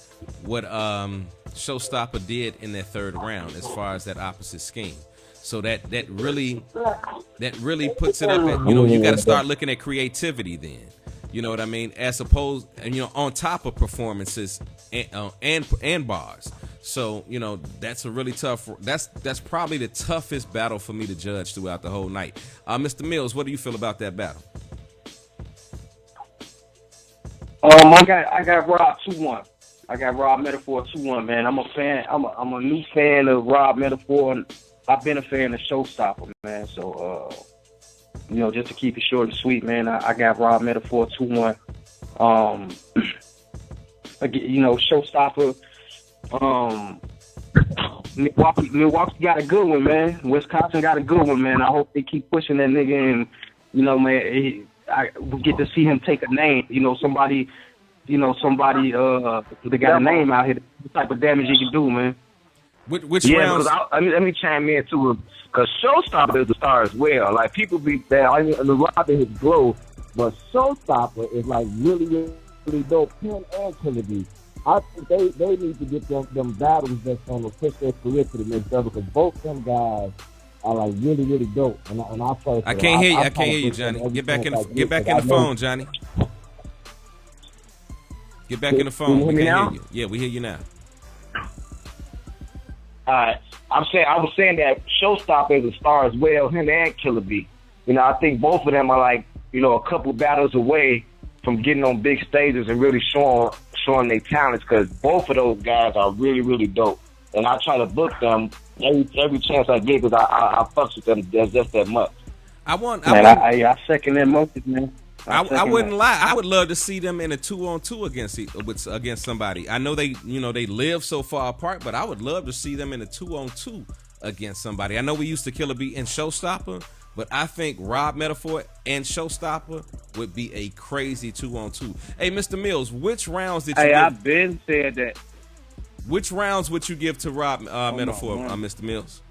what Showstopper did in that third round as far as that opposite scheme. So that really puts it up at, you got to start looking at creativity then. You know what I mean? As opposed, and on top of performances and bars. So, that's a really tough, that's probably the toughest battle for me to judge throughout the whole night. Mr. Mills, what do you feel about that battle? I got Rob 2-1. I got Rob Metaphor 2-1, man. I'm a fan. I'm a new fan of Rob Metaphor, and I've been a fan of Showstopper, man. So, just to keep it short and sweet, man, I got Rob Metaphor 2-1. Showstopper, Milwaukee got a good one, man. Wisconsin got a good one, man. I hope they keep pushing that nigga, and man, we get to see him take a name. Somebody that got a name out here. The type of damage he can do, man. Which rounds? Let me chime in too, because Showstopper is a star as well. Like people be there, the Rob in his glow, but Showstopper is like really, really dope. Him and Kennedy. I think they need to get them battles that's gonna push their career to the next level, because both them guys are like really, really dope. And I can't hear you. I can't hear you, Johnny. Get back in the phone, Johnny. Get back in the phone. We can't hear you. Yeah, we hear you now. I was saying that Showstopper is a star as well. Him and Killer B. I think both of them are like a couple battles away from getting on big stages and really showing their talents, because both of those guys are really, really dope. And I try to book them every chance I get, because I fucks with them just that much. I second that motion, man. I wouldn't lie. I would love to see them in a 2-on-2 against somebody. I know they live so far apart, but I would love to see them in a 2-on-2 against somebody. I know we used to Killer B and Showstopper, but I think Rob Metaphor and Showstopper would be a crazy 2-on-2. Hey, Mr. Mills, which rounds did you give? I've been said that. Which rounds would you give to Rob Metaphor, Mr. Mills?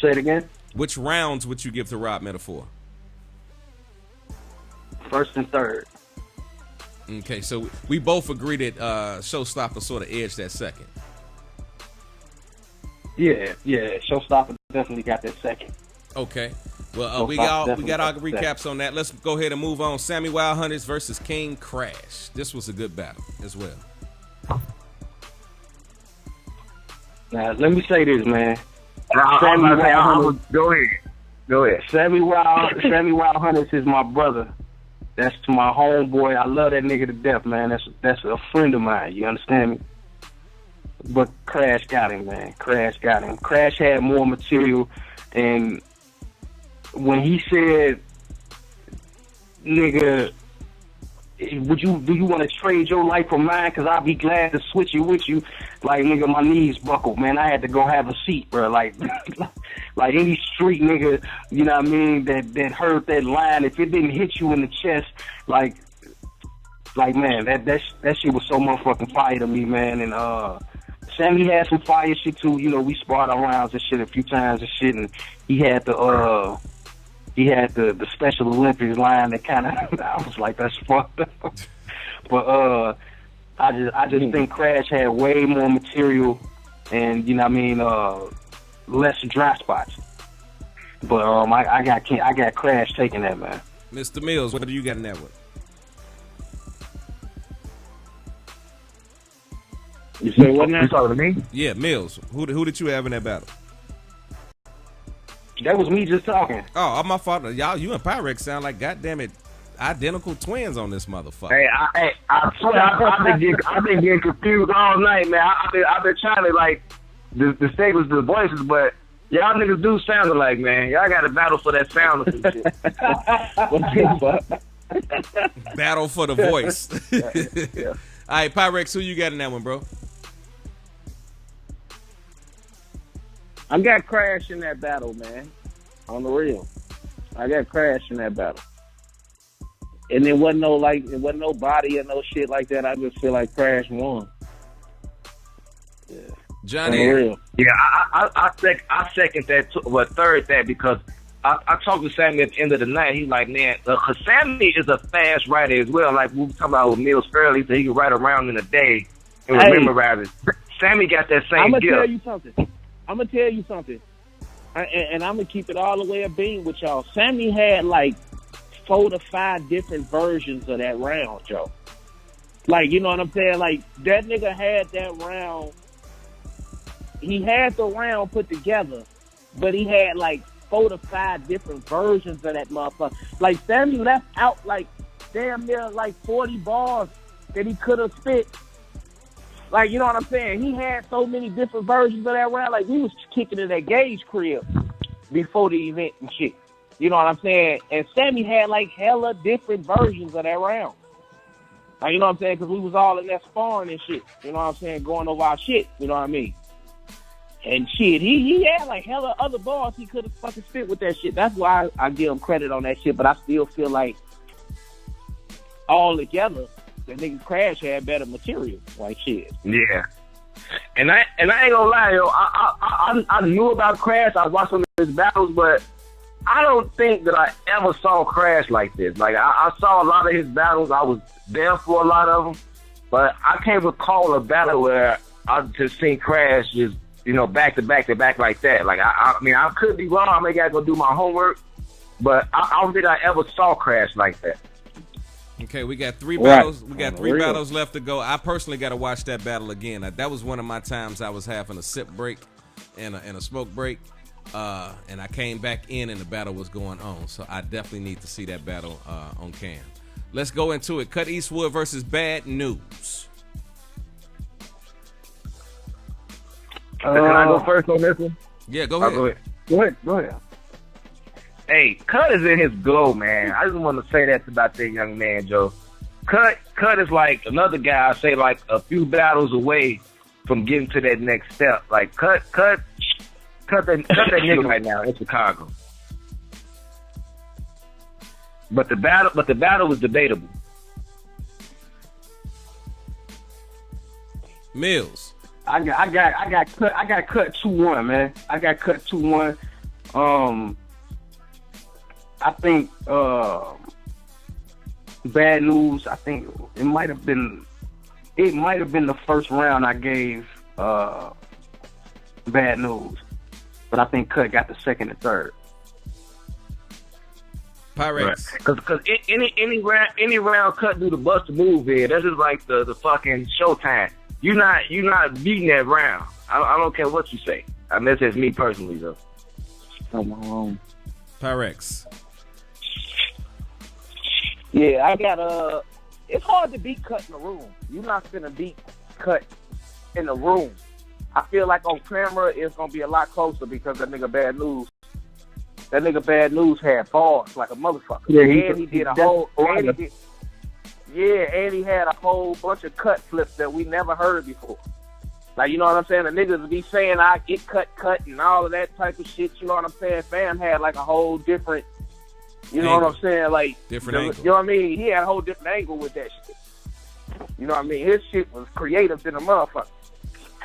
Say it again. Which rounds would you give to Rob Metaphor? First and third. Okay, so we both agree that Showstopper sort of edged that second. Yeah. Showstopper definitely got that second. Okay. Well, we got our recaps on that. Let's go ahead and move on. Sammy Wild Hunters versus King Crash. This was a good battle as well. Now, let me say this, man. Go ahead. Sammy Wild Hunters is my brother. That's my homeboy. I love that nigga to death, man. That's a friend of mine. You understand me? But Crash got him, man. Crash got him. Crash had more material, and when he said, "Nigga, do you want to trade your life for mine? Because I'll be glad to switch it with you." Like, nigga, my knees buckled, man. I had to go have a seat, bro. Like any street nigga, you know what I mean, that heard that line, if it didn't hit you in the chest, like man, that shit was so motherfucking fire to me, man. And Sammy had some fire shit too. We sparred our rounds and shit a few times and shit, and he had the Special Olympics line that kind of, I was like, that's fucked up. But I just think Crash had way more material, and less dry spots. But I got Crash taking that, man. Mr. Mills, what do you got in that one? You say what now? You talking to me? Yeah, Mills. Who did you have in that battle? That was me just talking. Oh, my fault. Y'all, you and Pyrex sound like, goddamn it, identical twins on this motherfucker. Hey, I swear, I've been getting confused all night, man. I've been trying to like distinguish the voices, but y'all niggas do sound alike, man. Y'all got to battle for that sound or some shit. Battle for the voice. Yeah. All right, Pyrex, who you got in that one, bro? I got Crash in that battle, man. On the real. I got Crash in that battle. And it wasn't no body or no shit like that. I just feel like Crash won. Yeah. Johnny. On the real. Yeah, I second that, third that, because I talked to Sammy at the end of the night. He's like, man, because Sammy is a fast writer as well. Like we were talking about with Mills earlier, he said he could write around in a day and remember it. Sammy got that same gift. I'm going to tell you something. And I'm going to keep it all the way a beam with y'all. Sammy had like 4 to 5 different versions of that round, Joe. Like, you know what I'm saying? Like, that nigga had that round. He had the round put together, but he had like 4 to 5 different versions of that motherfucker. Like, Sammy left out like damn near like 40 bars that he could have spit. Like, you know what I'm saying? He had so many different versions of that round. Like, we was kicking in that Gage crib before the event and shit. You know what I'm saying? And Sammy had like hella different versions of that round. Like, you know what I'm saying? Because we was all in that sparring and shit. You know what I'm saying? Going over our shit. You know what I mean? And shit, he had like hella other bars he could have fucking spit with that shit. That's why I give him credit on that shit. But I still feel like all together, the nigga Crash had better material. Like shit. Yeah. And I ain't gonna lie, yo. I knew about Crash. I watched some of his battles, but I don't think that I ever saw Crash like this. Like I saw a lot of his battles. I was there for a lot of them, but I can't recall a battle where I just seen Crash just, you know, back to back like that. Like I mean, I could be wrong. I may gotta go do my homework, but I don't think I ever saw Crash like that. Okay, we got 3 battles. We got 3 battles left to go. I personally got to watch that battle again. That was one of my times I was having a sip break and a smoke break, and I came back in and the battle was going on. So I definitely need to see that battle on cam. Let's go into it. Cut Eastwood versus Bad News. Can I go first on this one? Yeah, go ahead. Go ahead. Hey, Cut is in his glow, man. I just want to say that about that young man, Joe. Cut is like another guy, I say, like a few battles away from getting to that next step. Like cut that nigga right now in Chicago. But the battle was debatable. Mills. I got cut 2-1, man. I got cut 2-1. I think Bad News. I think it might have been the first round I gave Bad News, but I think Cut got the second and third. Pyrex. Because any round Cut do the Buster move here. That's just like the fucking Showtime. You're not beating that round. I don't care what you say. I mean, that's just me personally though. Pyrex. Yeah, I got it's hard to beat Cut in the room. You're not gonna beat Cut in the room. I feel like on camera it's gonna be a lot closer because that nigga Bad News had bars like a motherfucker. Yeah, and he did a whole and he had a whole bunch of cut flips that we never heard before. Like, you know what I'm saying? The niggas be saying I get cut and all of that type of shit, you know what I'm saying? Fam had like a whole different, you know what I'm saying? Like, different angle. You know what I mean? He had a whole different angle with that shit. You know what I mean? His shit was creative than a motherfucker.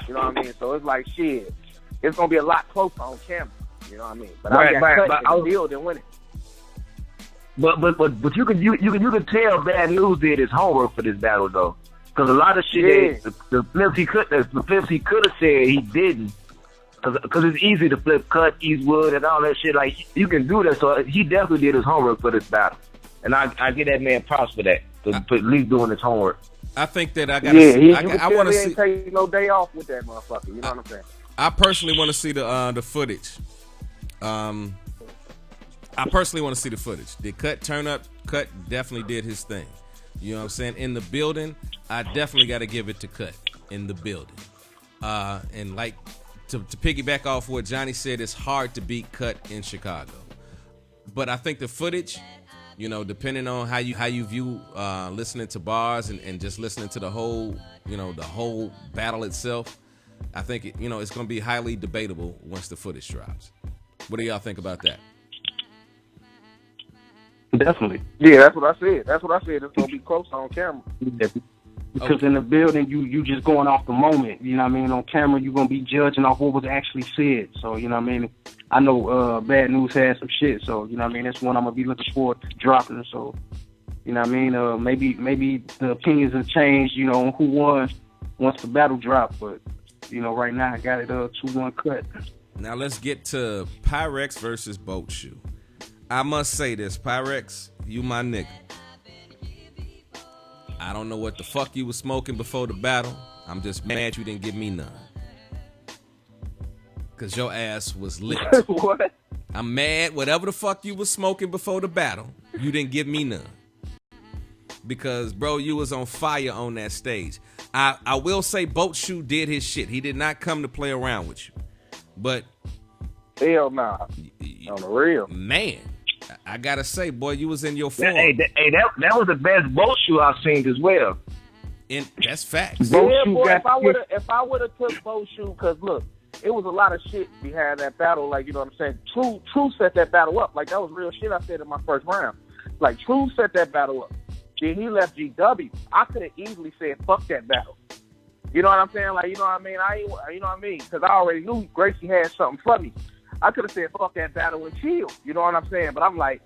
You know what I mean? So it's like, shit, it's going to be a lot closer on camera. You know what I mean? But I got cut in the field and winning. But you can tell Bad News did his homework for this battle though, because a lot of shit the flips he could have said he didn't, because it's easy to flip Cut Eastwood and all that shit. Like you can do that, so he definitely did his homework for this battle, and I give that man props for that, for at least doing his homework. I think that I got. I want to see. Take no day off with that motherfucker. You know what I'm saying? I personally want to see the footage. I personally want to see the footage. Did Cut turn up? Cut definitely did his thing. You know what I'm saying? In the building, I definitely got to give it to Cut in the building. And like to piggyback off what Johnny said, it's hard to beat Cut in Chicago. But I think the footage, you know, depending on how you view listening to bars and just listening to the whole battle itself, I think it's going to be highly debatable once the footage drops. What do y'all think about that? Definitely. Yeah, that's what I said. It's gonna be close on camera. Yeah, because in the building, you just going off the moment. You know what I mean? On camera, you're gonna be judging off what was actually said. So you know what I mean? I know Bad News had some shit. So you know what I mean? That's one I'm gonna be looking forward to dropping. So you know what I mean? Maybe the opinions have changed. You know, on who won once the battle dropped. But you know, right now I got it 2-1 Cut. Now let's get to Pyrex versus Boat Shoe. I must say this, Pyrex, you my nigga. I don't know what the fuck you was smoking before the battle. I'm just mad you didn't give me none. Cause your ass was lit. What? I'm mad whatever the fuck you was smoking before the battle, you didn't give me none. Because bro, you was on fire on that stage. I will say Boat Shoe did his shit. He did not come to play around with you. But hell nah. On the real. Man, I gotta say, boy, you was in your form. That was the best boat shoe I've seen as well. And that's facts. Yeah, boy, if I would have took Boshu, because look, it was a lot of shit behind that battle. Like, you know what I'm saying? True set that battle up. Like, that was real shit I said in my first round. Like, True set that battle up. Then he left GW. I could have easily said, fuck that battle. You know what I'm saying? Like, you know what I mean? You know what I mean? Because I already knew Gracie had something for me. I could have said, fuck that battle and chill. You know what I'm saying? But I'm like,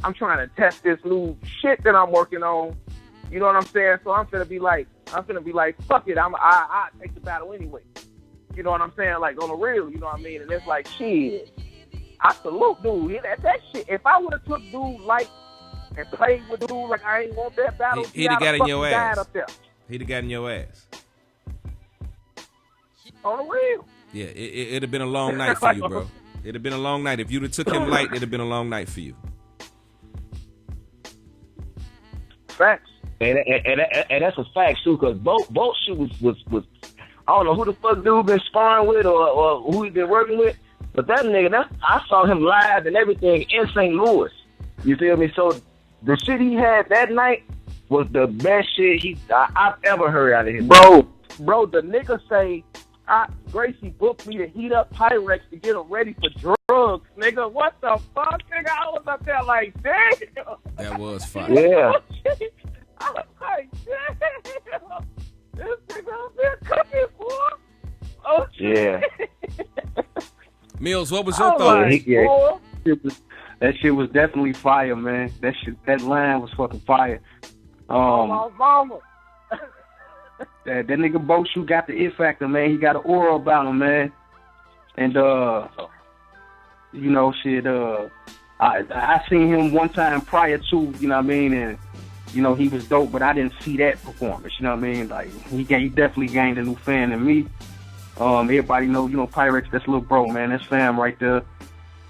I'm trying to test this new shit that I'm working on. You know what I'm saying? So I'm finna be like, fuck it. I take the battle anyway. You know what I'm saying? Like, on the real, you know what I mean? And it's like, shit. I salute dude. That shit. If I would have took dude like and played with dude like I ain't want that battle, he'd have got in your ass. Up there. He'd have got in your ass. On the real. Yeah, it'd have been a long night for you, bro. It'd have been a long night. If you'd have took him light, it'd have been a long night for you. Facts. And that's a fact too, because both shoe was I don't know who the fuck dude been sparring with or who he been working with, but that nigga, I saw him live and everything in St. Louis. You feel me? So the shit he had that night was the best shit I've ever heard out of him. Bro, the nigga say, Gracie booked me to heat up Pyrex to get him ready for drugs. Nigga, what the fuck? Nigga, I was up there like, damn. That was fun. Yeah. I was like, damn. This nigga up there cooking, boy. Oh, shit. Yeah. Mills, what was your thought? That shit was definitely fire, man. That line was fucking fire. Mama. That nigga Boshu got the it factor, man. He got an aura about him, man. And you know, shit. I seen him one time prior to, you know what I mean, and you know he was dope, but I didn't see that performance. You know what I mean? Like he definitely gained a new fan in me. Everybody know, you know, Pyrex. That's little bro, man. That's fam right there.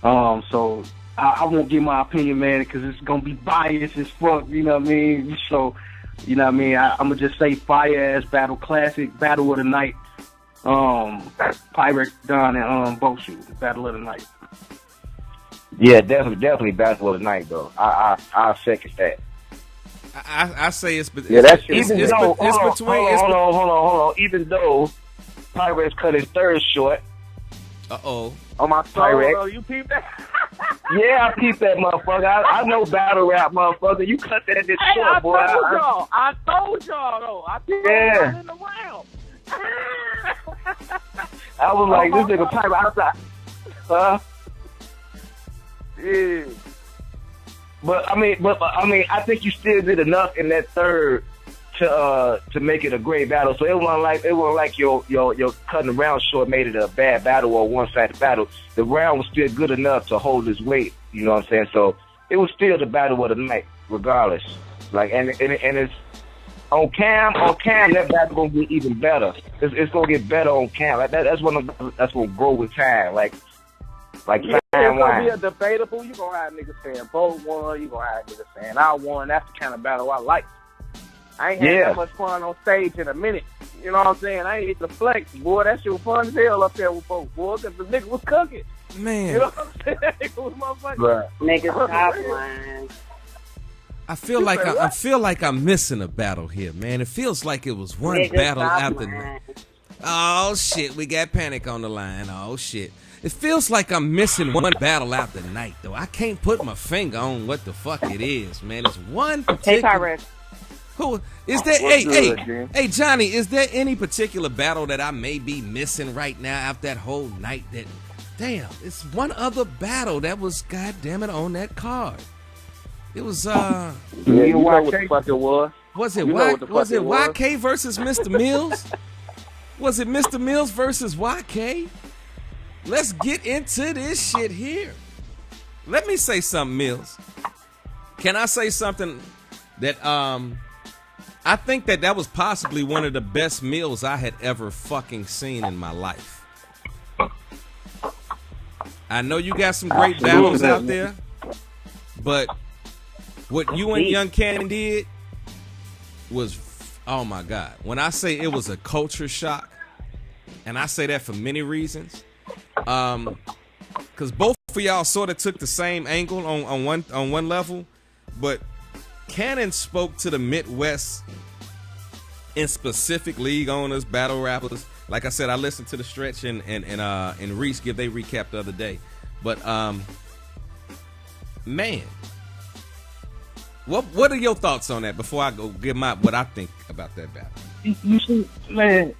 So I won't give my opinion, man, because it's gonna be biased as fuck. You know what I mean? So. You know what I mean? I'm going to just say fire-ass battle, classic, battle of the night. Pyrex, Don, and Boshu, battle of the night. Yeah, definitely battle of the night, though. I second that. I say it's between. Hold on. Even though Pyrex cut his third short. Uh-oh. On my soul, you peeped that? Yeah, I peeped that motherfucker. I know battle rap, motherfucker. You cut that shit short, boy. I told y'all, though. I told y'all in the round. I was like, this nigga Pyrex. I was like, huh? Yeah. But I mean, I think you still did enough in that third to make it a great battle. So it wasn't like your cutting the round short made it a bad battle or one-sided battle. The round was still good enough to hold his weight. You know what I'm saying? So it was still the battle of the night, regardless. Like and it's on cam. That battle gonna get even better. It's gonna get better on cam. Like that's gonna grow with time. Like yeah, it's gonna be a debatable. You gonna have niggas saying both won. You gonna have niggas saying I won. That's the kind of battle I like. I ain't had that much fun on stage in a minute. You know what I'm saying? I ain't hit the flex, boy. That shit was fun as hell up there with both, boy, because the nigga was cooking. Man. You know what I'm saying? That nigga was motherfucking. Nigga, stop lying. I feel like I'm missing a battle here, man. It feels like it was one Nigga, battle stop out the lying. Oh shit, we got Panic on the line. Oh shit. It feels like I'm missing one battle out the night, though. I can't put my finger on what the fuck it is, man. It's one particular. Hey, Pyrex. Who is there? Hey, Johnny, is there any particular battle that I may be missing right now after that whole night? That, damn, it's one other battle that was, goddamn it, on that card. It was Yeah, you know what the fuck it was. Was it YK versus Mr. Mills? Was it Mr. Mills versus YK? Let's get into this shit here. Let me say something, Mills. Can I say something that I think that was possibly one of the best meals I had ever fucking seen in my life. I know you got some great battles out there, but what you and Young Cannon did was, oh my God. When I say it was a culture shock, and I say that for many reasons, because both both of y'all sort of took the same angle on one level, but Cannon spoke to the Midwest in specific, league owners, battle rappers. Like I said, I listened to the Stretch and Reese give they recap the other day. But man, what are your thoughts on that before I go give what I think about that battle? You see, man,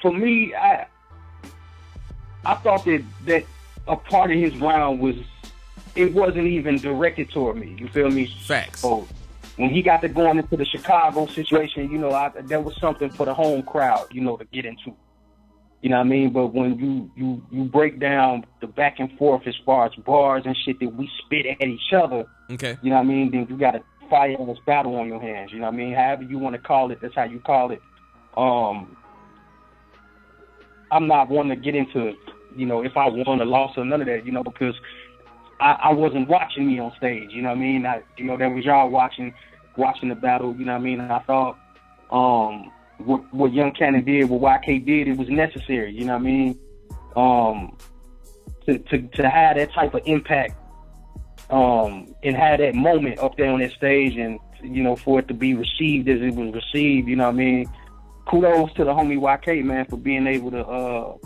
for me, I thought that a part of his round it wasn't even directed toward me. You feel me? Facts. So when he got to going into the Chicago situation, you know, that was something for the home crowd, you know, to get into. You know what I mean? But when you break down the back and forth as far as bars and shit that we spit at each other, okay, you know what I mean? Then you got a fire-ass battle on your hands. You know what I mean? However you want to call it, that's how you call it. I'm not one to get into, you know, if I won or lost or none of that, you know, because I wasn't watching me on stage. You know what I mean? You know, that was y'all watching the battle. You know what I mean? And I thought what Young Cannon did, what YK did, it was necessary. You know what I mean? To have that type of impact and have that moment up there on that stage, and you know, for it to be received as it was received. You know what I mean? Kudos to the homie YK, man, for being able to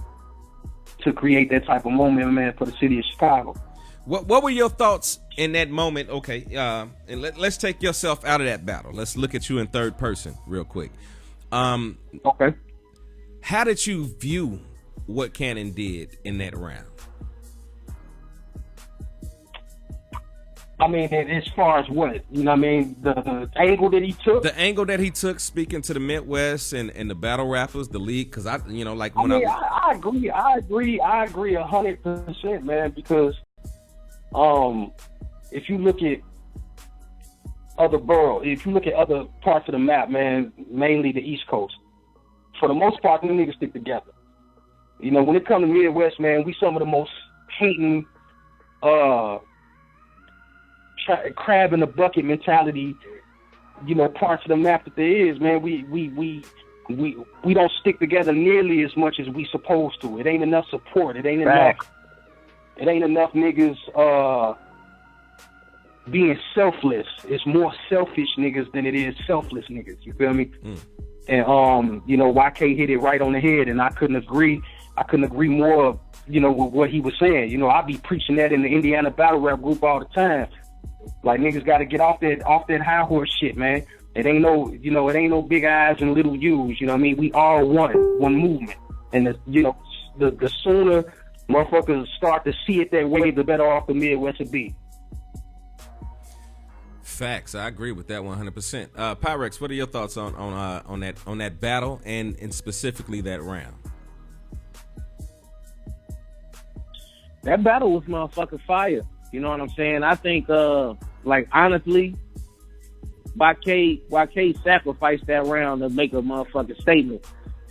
create that type of moment, man, for the city of Chicago. What were your thoughts in that moment? Okay, and let's take yourself out of that battle. Let's look at you in third person real quick. Okay. How did you view what Cannon did in that round? I mean, as far as what? You know what I mean? The angle that he took? The angle that he took, speaking to the Midwest and the battle rappers, the league, because I agree 100%, man, because if you look at other boroughs, if you look at other parts of the map, man, mainly the East Coast, for the most part, them niggas stick together. You know, when it comes to Midwest, man, we some of the most hating, crab in the bucket mentality, you know, parts of the map that there is, man. We don't stick together nearly as much as we supposed to. It ain't enough support. It ain't enough niggas being selfless. It's more selfish niggas than it is selfless niggas. You feel me? And you know, YK hit it right on the head, and I couldn't agree more, you know, with what he was saying. You know, I be preaching that in the Indiana battle rap group all the time. Like, niggas got to get off that high horse shit, man. It ain't no big eyes and little U's. You know what I mean? We all one movement. And the sooner motherfuckers start to see it that way, the better off the Midwest will be. Facts. I agree with that 100%. Pyrex, what are your thoughts on that battle and specifically that round? That battle was motherfucking fire. You know what I'm saying? I think, like, honestly, YK sacrificed that round to make a motherfucking statement.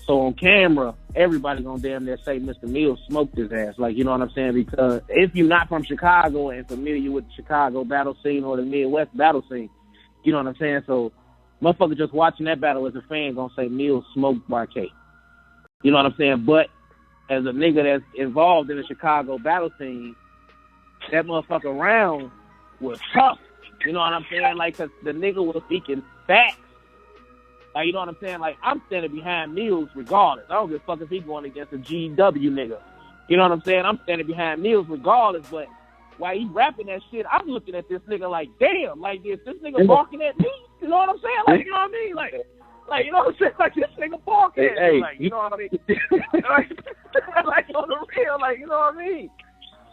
So on camera, everybody gonna damn near say Mr. Mills smoked his ass. Like, you know what I'm saying? Because if you're not from Chicago and familiar with the Chicago battle scene or the Midwest battle scene, you know what I'm saying? So motherfucker just watching that battle as a fan gonna say Mills smoked YK. You know what I'm saying? But as a nigga that's involved in the Chicago battle scene, that motherfucker round was tough. You know what I'm saying? Like, cause the nigga was speaking facts. Like, you know what I'm saying? Like, I'm standing behind Mills regardless. I don't give a fuck if he going against a GW nigga. You know what I'm saying? I'm standing behind Mills regardless, but while he rapping that shit, I'm looking at this nigga like, damn, like, is this nigga barking at me? You know what I'm saying? Like, you know what I mean? Like, you know what I'm saying? Like, this nigga barking at me. Like, you know what I mean? like, on the real, like, you know what I mean?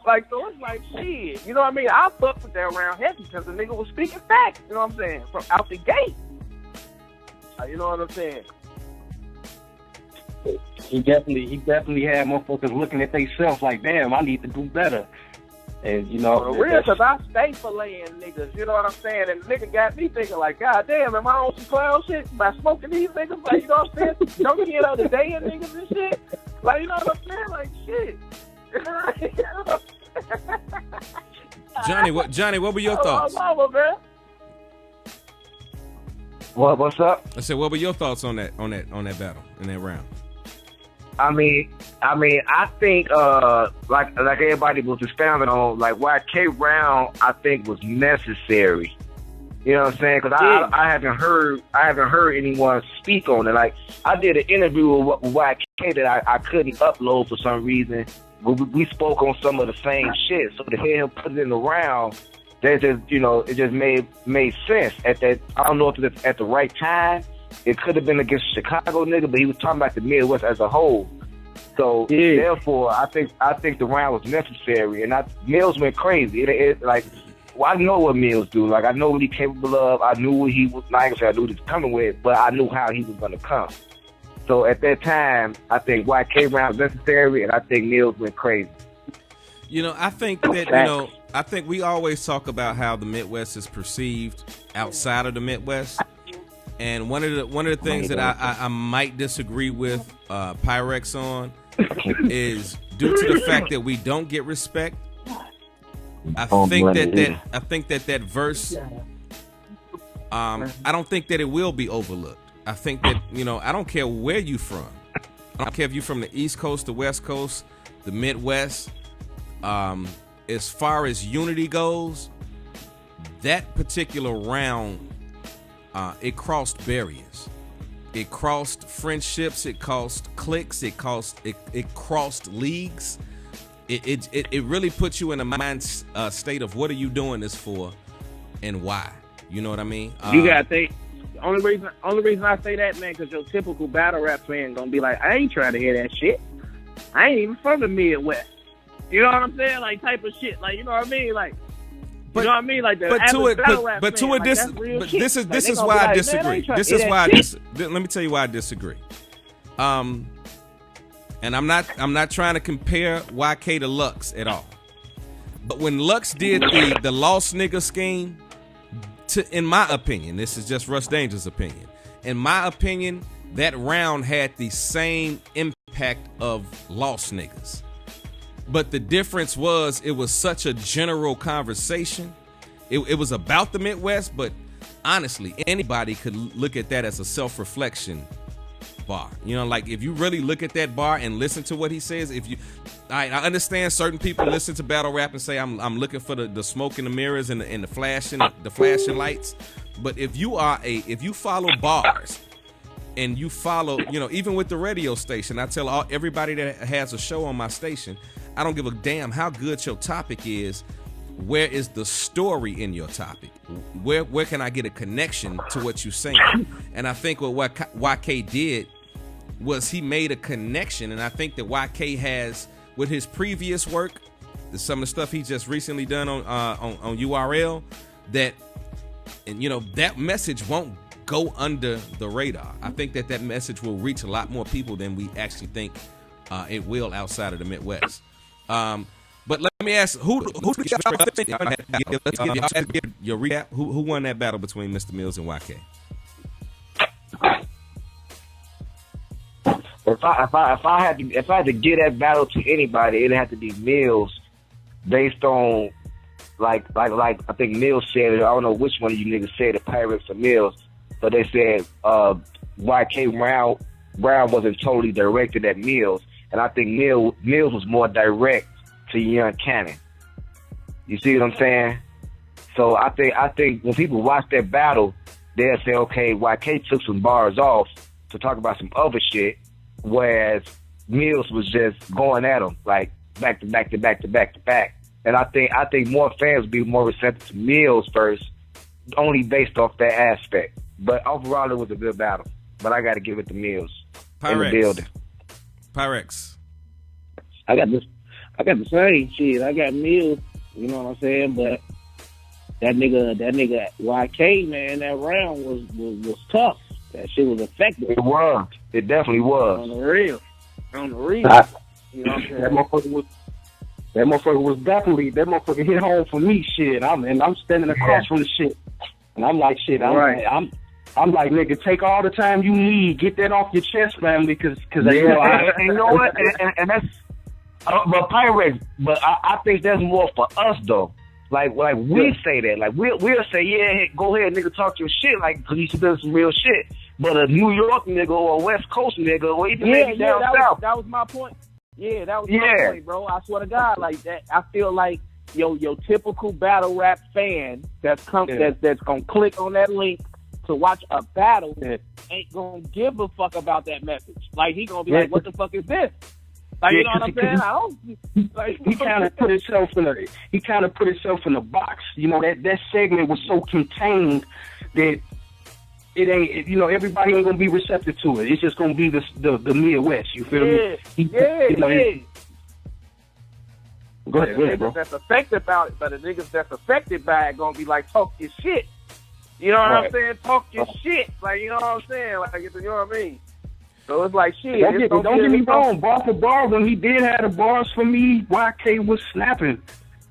Like, so it's like, shit, you know what I mean? I fucked with that round heavy because the nigga was speaking facts, you know what I'm saying? From out the gate. You know what I'm saying? He definitely had motherfuckers looking at themselves like, damn, I need to do better. And, you know. For real, because I stay filleting niggas, you know what I'm saying? And the nigga got me thinking like, God damn, am I on some clown shit by smoking these niggas? Like, you know what I'm saying? Don't get out the day in niggas and shit. Like, you know what I'm saying? Like, shit. Johnny, what were your thoughts? Man. What's up? I said, what were your thoughts on that battle in that round? I mean, I think like everybody was expounding on, like YK Brown, I think was necessary. You know what I'm saying? Because I haven't heard anyone speak on it. Like, I did an interview with YK that I couldn't upload for some reason. We spoke on some of the same shit. So to hear him put it in the round, that just, you know, it just made sense at that. I don't know if it's at the right time. It could have been against Chicago nigga, but he was talking about the Midwest as a whole. So therefore, I think the round was necessary, and Mills went crazy. Well, I know what Mills do. Like, I know what he's capable of. I knew what he was like. I knew what he was coming with, but I knew how he was going to come. So at that time, I think YK Brown was necessary, and I think Mills went crazy. You know, I think that, I think we always talk about how the Midwest is perceived outside of the Midwest. And one of the things that I might disagree with Pyrex on is due to the fact that we don't get respect. I think that verse, I don't think that it will be overlooked. I think that, you know, I don't care where you from. I don't care if you're from the East Coast, the West Coast, the Midwest. As far as unity goes, that particular round, it crossed barriers. It crossed friendships. It crossed cliques. It crossed leagues. It really puts you in a mind state of what are you doing this for and why. You know what I mean? You gotta think. Only reason I say that, man, because your typical battle rap fan gonna be like, I ain't trying to hear that shit. I ain't even from the Midwest. You know what I'm saying? Like, type of shit. Like, you know what I mean? Like, you know what I mean? Like, this is why I disagree. Let me tell you why I disagree. And I'm not trying to compare YK to Lux at all. But when Lux did the Lost Nigga scheme, in my opinion, this is just Russ Danger's opinion. In my opinion, that round had the same impact of Lost Niggas. But the difference was it was such a general conversation. It was about the Midwest, but honestly, anybody could look at that as a self-reflection bar. You know, like, if you really look at that bar and listen to what he says, I understand certain people listen to battle rap and say I'm looking for the smoke in the mirrors and the flashing lights. But if you follow bars and you follow, you know, even with the radio station, I tell everybody that has a show on my station, I don't give a damn how good your topic is. Where is the story in your topic? Where can I get a connection to what you're saying? And I think what YK did was he made a connection, and I think that YK has, with his previous work, some of the stuff he just recently done on URL, that, and you know, that message won't go under the radar. I think that message will reach a lot more people than we actually think it will outside of the Midwest. But let me ask, who your recap? Who won that battle between Mr. Mills and YK? If I had to give that battle to anybody, it'd have to be Mills, based on like I think Mills said it. I don't know which one of you niggas said it, Pyrex or Mills, but they said YK Brown wasn't totally directed at Mills, and I think Mills was more direct to Young Cannon. You see what I'm saying? So I think when people watch that battle, they'll say, okay, YK took some bars off to talk about some other shit, whereas Mills was just going at him like back to back to back to back to back. And I think more fans would be more receptive to Mills first, only based off that aspect. But overall, it was a good battle. But I got to give it to Mills in the building. Pyrex. I got the same shit. I got Mills, you know what I'm saying? But that nigga YK, man, that round was tough. That shit was effective. It was. It definitely was. On the real. You know what I'm saying? That motherfucker was definitely, that motherfucker hit home for me, shit. I'm standing across from the shit. And I'm like, shit, I'm like, nigga, take all the time you need. Get that off your chest, family, because you know what? And that's, but Pyrex, but I think that's more for us though. Like we say that, like we'll say, yeah, go ahead, nigga, talk your shit, like, cause you should do some real shit. But a New York nigga or a West Coast nigga or even maybe down south. That was my point. Yeah, that was my point, bro. I swear to God, like that. I feel like your typical battle rap fan that's gonna click on that link to watch a battle ain't gonna give a fuck about that message. Like he gonna be like, "What the fuck is this?" Like you know what I'm saying? I don't. Like, he kind of put himself in a box. You know that segment was so contained that it ain't. You know everybody ain't gonna be receptive to it. It's just gonna be the Midwest. You feel me? Go ahead, bro. That's affected by it, but the niggas that's affected by it gonna be like, talk your shit. You know what I'm saying? Talk your shit. Like, you know what I'm saying? Like, you know what I mean? So it's like, shit. Don't get me wrong. Bar for bar, when he did have the bars for me, YK was snapping.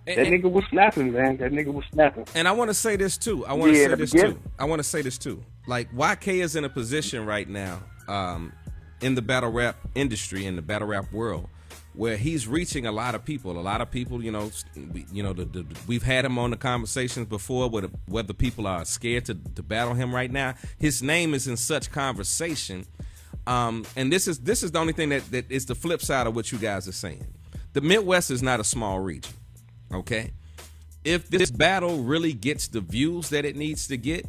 That nigga was snapping, man. That nigga was snapping. And I want to say this, too. I want to say this, too. Like, YK is in a position right now in the battle rap industry, in the battle rap world, where he's reaching a lot of people. A lot of people, we've had him on the conversations before, whether people are scared to battle him right now. His name is in such conversation, and this is the only thing that is the flip side of what you guys are saying. The Midwest is not a small region, okay? If this battle really gets the views that it needs to get,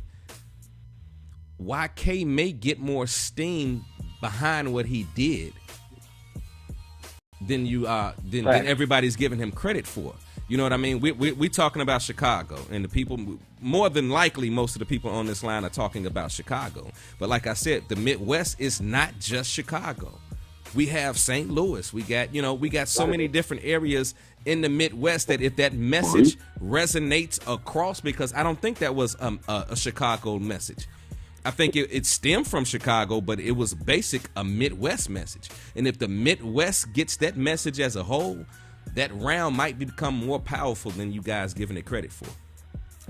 YK may get more steam behind what he did than everybody's giving him credit for. You know what I mean? We talking about Chicago, and the people, more than likely, most of the people on this line are talking about Chicago. But like I said, the Midwest is not just Chicago. We have St. Louis. We got so many different areas in the Midwest that if that message resonates across, because I don't think that was a Chicago message. I think it stemmed from Chicago, but it was a Midwest message. And if the Midwest gets that message as a whole, that round might become more powerful than you guys giving it credit for.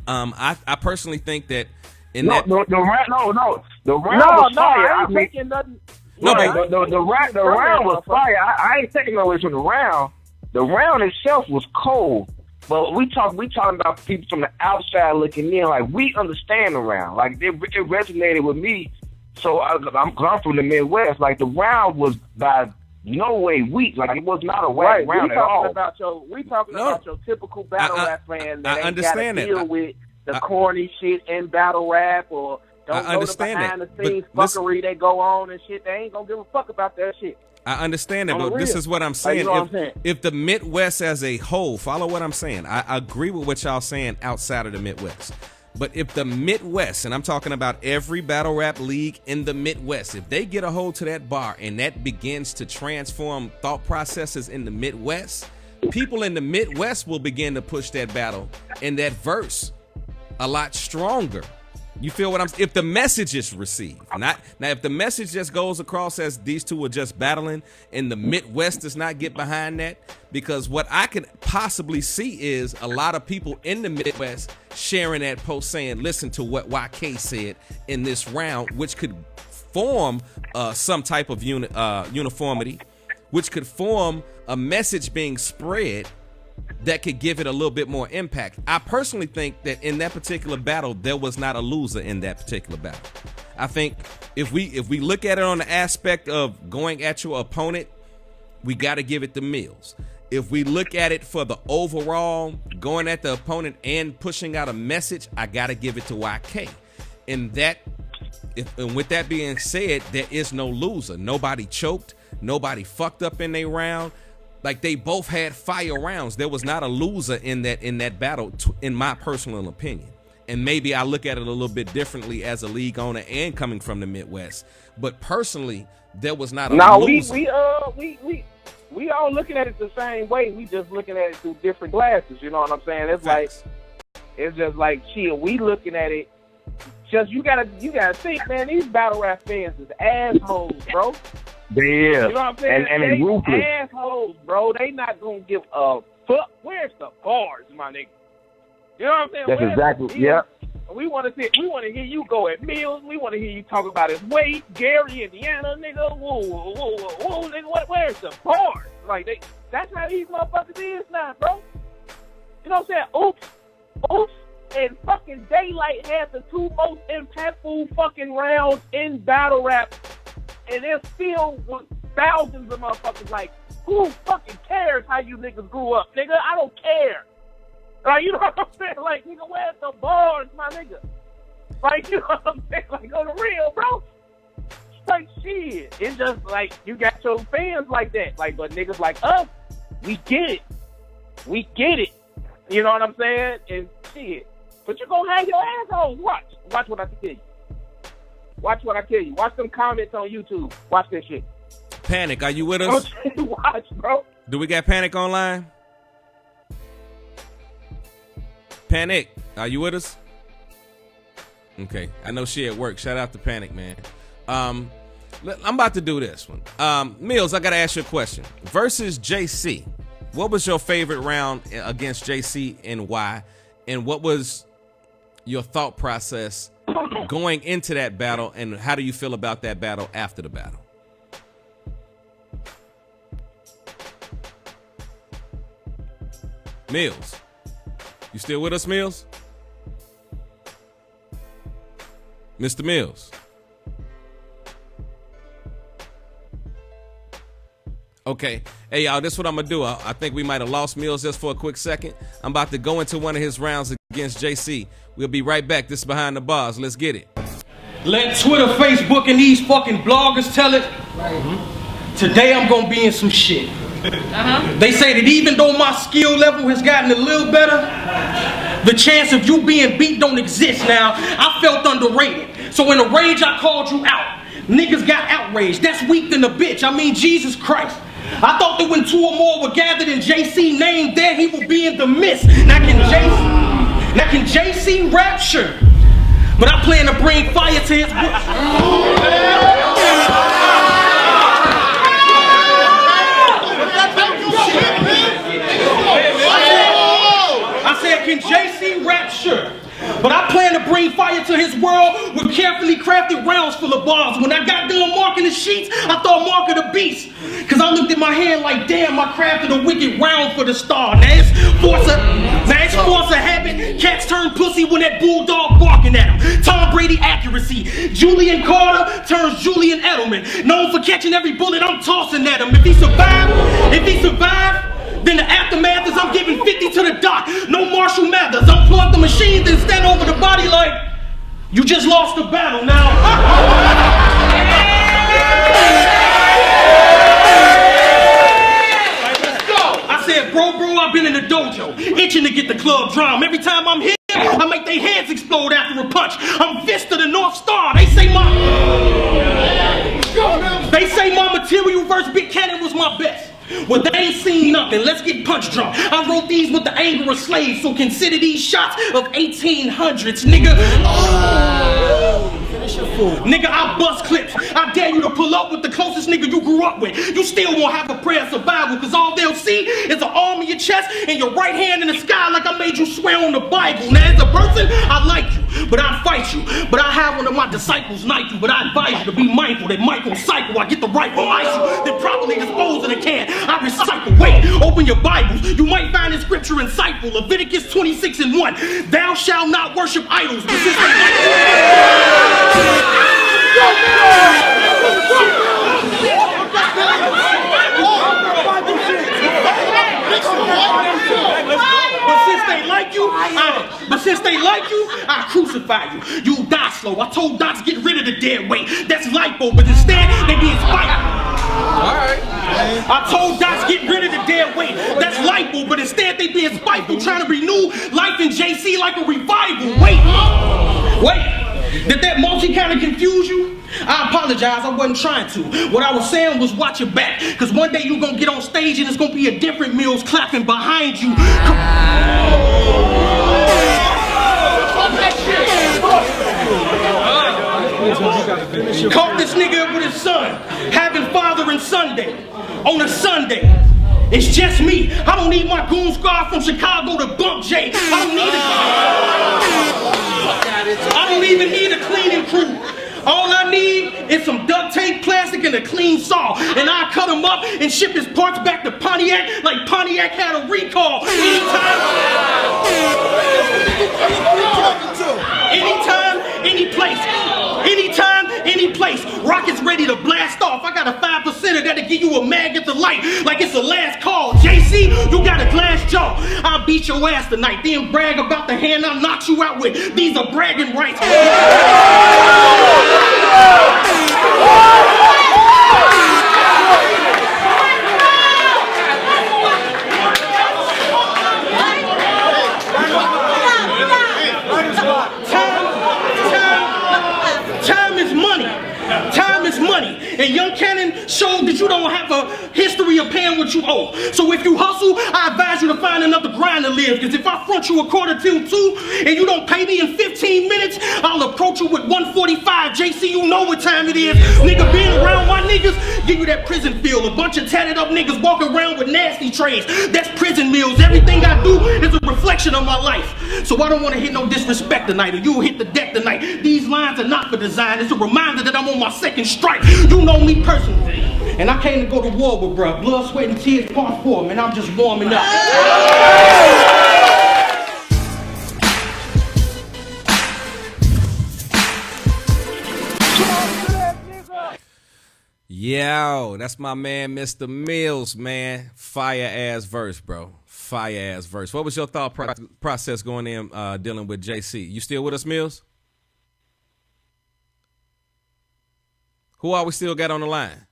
I personally think that the round was fire. I ain't taking nothing. The round was fire. I ain't taking no away from the round. The round itself was cold. But we talking about people from the outside looking in. Like, we understand the round. Like, it resonated with me. So I'm from the Midwest. Like, the round was by no way weak. Like, it was not a whack round at all. We talking about your typical battle rap fan that ain't got to deal with the corny shit in battle rap or don't know the behind the scenes fuckery that go on and shit. They ain't gonna give a fuck about that shit. I understand that, but this is what I'm saying. If the Midwest as a whole, follow what I'm saying. I agree with what y'all saying outside of the Midwest. But if the Midwest, and I'm talking about every battle rap league in the Midwest, if they get a hold to that bar and that begins to transform thought processes in the Midwest, people in the Midwest will begin to push that battle and that verse a lot stronger. You feel what I'm saying? If the message is received. Now, if the message just goes across as these two are just battling and the Midwest does not get behind that, because what I could possibly see is a lot of people in the Midwest sharing that post saying, listen to what YK said in this round, which could form some type of uniformity, which could form a message being spread that could give it a little bit more impact. I personally think that in that particular battle, there was not a loser in that particular battle. I think if we look at it on the aspect of going at your opponent, we got to give it to Mills. If we look at it for the overall going at the opponent and pushing out a message, I got to give it to YK. And with that being said, there is no loser. Nobody choked. Nobody fucked up in their round. Like, they both had fire rounds. There was not a loser in that battle, in my personal opinion. And maybe I look at it a little bit differently as a league owner and coming from the Midwest. But personally, there was not a loser. We all looking at it the same way. We just looking at it through different glasses. You know what I'm saying? It's just like shit. We looking at it. Just you gotta think, man. These battle rap fans is assholes, bro. They is. You know what I'm saying? And they ruthless. Assholes, bro. They not gonna give a fuck. Where's the bars, my nigga? You know what I'm saying? That's exactly. Yeah. We want to hear you go at Mills. We want to hear you talk about his weight, Gary, Indiana, nigga. Whoa, nigga. Where's the bars? Like that's how these motherfuckers is now, bro. You know what I'm saying? Oops. And fucking Daylight had the 2 most impactful fucking rounds in battle rap. And there's still thousands of motherfuckers like, who fucking cares how you niggas grew up, nigga? I don't care. Like, you know what I'm saying? Like, nigga, where's the bars, my nigga? Like, you know what I'm saying? Like, on the real, bro. Like, shit. It's just like, you got your fans like that. Like, but niggas like us, we get it. We get it. You know what I'm saying? And shit. But you're gonna have your assholes. Watch what I tell you. Watch what I tell you. Watch them comments on YouTube. Watch that shit. Panic, are you with us? Watch, bro. Do we got Panic online? Panic, are you with us? Okay, I know she at work. Shout out to Panic, man. I'm about to do this one. Mills, I gotta ask you a question. Versus JC, what was your favorite round against JC and why? And what was your thought process going into that battle, and how do you feel about that battle after the battle? Mills, you still with us, Mills? Mr. Mills. Okay. Hey, y'all, this is what I'm going to do. I think we might have lost Mills just for a quick second. I'm about to go into one of his rounds against JC. We'll be right back. This is Behind the Bars. Let's get it. Let Twitter, Facebook, and these fucking bloggers tell it. Today I'm going to be in some shit. They say that even though my skill level has gotten a little better, the chance of you being beat don't exist now. I felt underrated. So in a rage, I called you out. Niggas got outraged. That's weak than a bitch. I mean, Jesus Christ. I thought that when 2 or more were gathered in JC name, there he will be in the midst. Now can JC rap? Sure. But I plan to bring fire to his I said, can JC rap? Sure. But I plan to bring fire to his world with carefully crafted rounds full of bars. When I got done marking the sheets, I thought Mark of the Beast. Cause I looked at my hand like, damn, I crafted a wicked round for the star. Now it's force of habit. Cats turn pussy when that bulldog barking at him. Tom Brady accuracy. Julian Carter turns Julian Edelman. Known for catching every bullet I'm tossing at him. If he survived, then the aftermath is I'm giving 50 to the doc. No Marshall Mathers. Unplug the machines and stand over the body like you just lost the battle now. I said, bro, I've been in the dojo, itching to get the club drum. Every time I'm here, I make their heads explode after a punch. I'm Vista the North Star. They say my material versus Big Cannon was my best. Well, they ain't seen nothing. Let's get punch drunk. I wrote these with the anger of slaves, so consider these shots of 1800s, nigga. Nigga, I bust clips. I dare you to pull up with the closest nigga you grew up with. You still won't have a prayer of survival, cause all they'll see is an arm in your chest and your right hand in the sky like I made you swear on the Bible. Now, as a person, I like you, but I fight you. But I have one of my disciples knife you, but I advise you to be mindful that Michael cycle. I get the rifle, ice you, then properly dispose of the can. I recycle. Wait, open your Bibles. You might find this scripture insightful. Leviticus 26:1. Thou shalt not worship idols. But since they like you, I crucify you. You die slow. I told docs get rid of the dead weight. That's lipo, but instead they be inspired. Alright. I told docs get rid of the dead weight. That's lipo, but instead they be spiteful, trying to renew life in JC like a revival. Wait. Did that multi kind of confuse you? I apologize, I wasn't trying to. What I was saying was watch your back, cause one day you're gonna get on stage and it's gonna be a different Mills clapping behind you. Caught this nigga up with his son, having father and Sunday on a Sunday. It's just me. I don't need my goon squad from Chicago to bump Jay. I don't even need a cleaning crew. All I need is some duct tape, plastic, and a clean saw. And I cut him up and ship his parts back to Pontiac like Pontiac had a recall. Anytime. Anytime, any place. Anytime, any place. Rockets ready to blast off. I got a 5%er that'll give you a mag at the light like it's the last call. JC, you got a glass jaw. I'll beat your ass tonight. Then brag about the hand I knocked you out with. These are bragging rights. Time is money. Time is money. And Young Cannon showed that you don't have a history of paying what you owe. So if you hustle, I advise you to find another grind to live. Because if I front you a quarter till 2 and you don't pay me in 15 minutes, I'll approach you with 145. JC, you know what time it is. Nigga, being around my niggas, give you that prison feel. A bunch of tatted up niggas walking around with nasty trays. That's prison meals. Everything I do is a reflection of my life. So I don't want to hit no disrespect tonight, or you'll hit the deck tonight. These lines are not for design. It's a reminder that I'm on my second strike. You know me personally. And I came to go to war with bruh. Blood, sweat, and tears, part 4, man. I'm just warming up. Yo, that's my man, Mr. Mills, man. Fire ass verse, bro. Fire ass verse. What was your thought process going in dealing with JC? You still with us, Mills? Who are we still got on the line?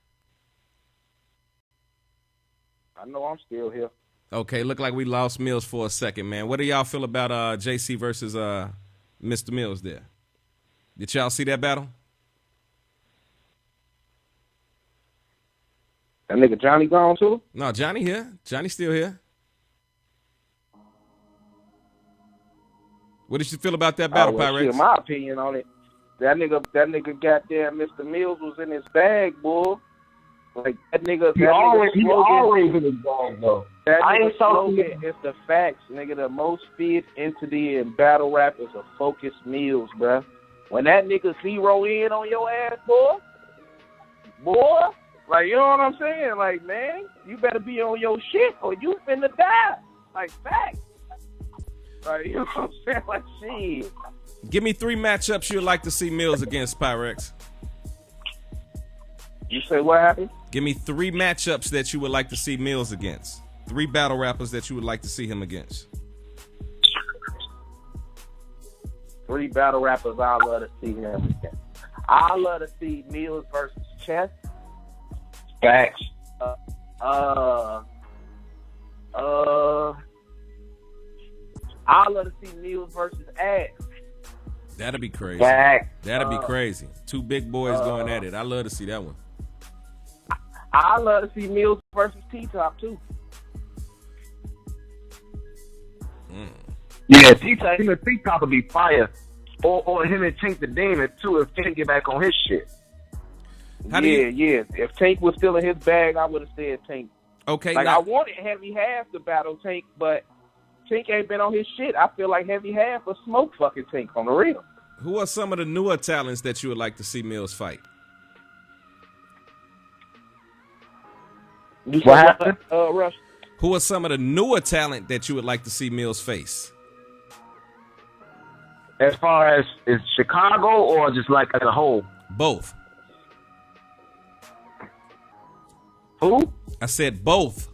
I know I'm still here. Okay, look like we lost Mills for a second, man. What do y'all feel about JC versus Mr. Mills there? Did y'all see that battle? That nigga Johnny gone too? No, Johnny here. Johnny still here. What did you feel about that battle, Pyrex? Shit, my opinion on it. That nigga goddamn Mr. Mills was in his bag, boy. Like that nigga. He always in his bag though. That I nigga ain't so slogan is the facts, nigga. The most feared entity in battle rap is a focused Mills, bruh. When that nigga zero in on your ass, boy, like, you know what I'm saying? Like, man, you better be on your shit or you finna die. Like, facts. Like, you know what I'm saying? Like, shit. Give me 3 matchups you'd like to see Mills against, Pyrex. You say what happened? Give me 3 matchups that you would like to see Mills against. 3 battle rappers that you would like to see him against. 3 battle rappers I love to see him against. I love to see Mills versus Chess. Facts. I love to see Mills versus Ass. That'd be crazy. Facts. That'd be crazy. 2 big boys going at it. I love to see that one. I love to see Mills versus T-Top too. Yeah, T-Top would be fire. Or him and Tank the Demon too if Tank get back on his shit. Yeah. If Tank was still in his bag, I would have said Tank. Okay. Like, now, I wanted Heavy Half to battle Tank, but Tank ain't been on his shit. I feel like Heavy Half will smoke fucking Tank on the real. who are some of the newer talents that you would like to see Mills fight? What happened? Rush. Who are some of the newer talent that you would like to see Mills face? As far as is Chicago or just like as a whole? Both. Who? I said both.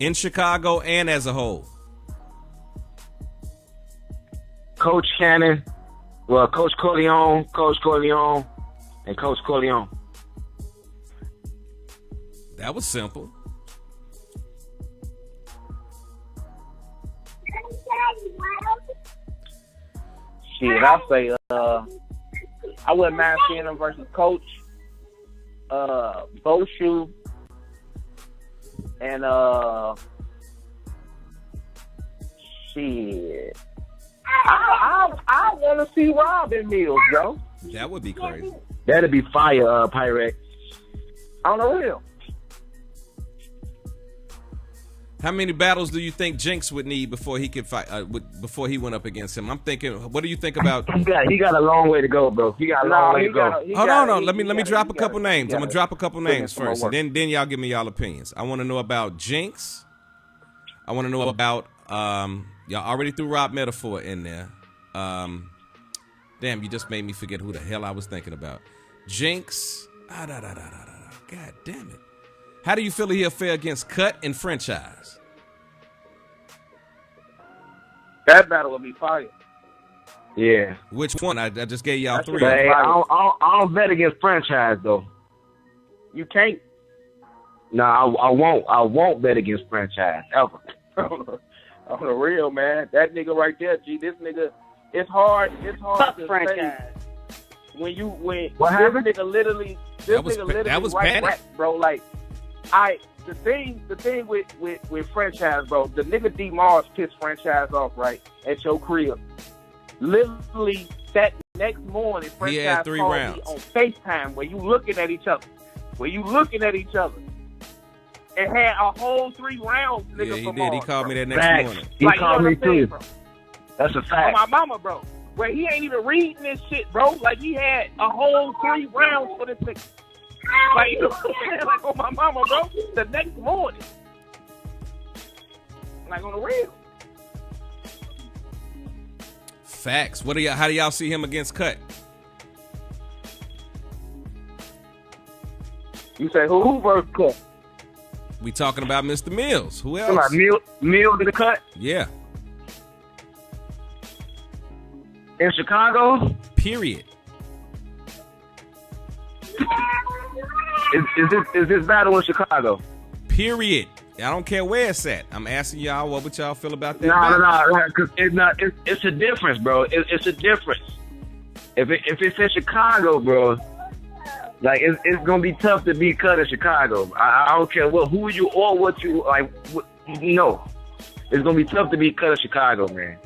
In Chicago and as a whole. Coach Cannon, Coach Corleone, and Coach Corleone. That was simple. Shit, I say, I wouldn't mind seeing him versus Coach, Boshu, and shit. I want to see Robin Mills, bro. That would be crazy. That'd be fire, Pirate. On the real. How many battles do you think Jinx would need before he could fight? Before he went up against him, I'm thinking. What do you think about? He got a long way to go, bro. He got a long way to go. Hold on. Let me drop a couple names. I'm gonna drop a couple names first, and then y'all give me y'all opinions. I want to know about Jinx. I want to know about y'all already threw Rob Metaphor in there. Damn, you just made me forget who the hell I was thinking about. Jinx. God damn it. How do you feel he'll fare against Cut and Franchise? That battle will be fire. Yeah. Which one? I just gave y'all three. But, hey, I don't bet against Franchise though. You can't. No, I won't bet against Franchise ever. On the real, man. That nigga right there, G. This nigga, it's hard Fuck to Franchise. say when What happened? this nigga literally That was write Panic. rap, bro. Like, the thing with Franchise, bro. The nigga D Mars pissed Franchise off right at your crib. Literally that next morning, He Franchise had 3 called rounds. me on FaceTime where you looking at each other. And had a whole 3 rounds, nigga. Yeah, he from did. He Mars, called bro. me that next Facts. morning. He Like, called you know me what I'm saying, too. bro? That's a On fact. my mama, bro. Where he ain't even reading this shit, bro. Like, he had a whole 3 rounds for this nigga. Like, you know what I'm saying? Like, on my mama, bro. The next morning. Like, on the real. Facts. How do y'all see him against Cut? You say who versus Cut? We talking about Mr. Mills. Who else? Like Meal to the Cut Yeah. in Chicago. Period. Is this battle in Chicago? Period. I don't care where it's at. I'm asking y'all, what would y'all feel about that? No, because it's a difference, bro. It's a difference. If it's in Chicago, bro, like it's gonna be tough to be Cut in Chicago. I don't care who you or what you like. No, it's gonna be tough to be Cut in Chicago, man.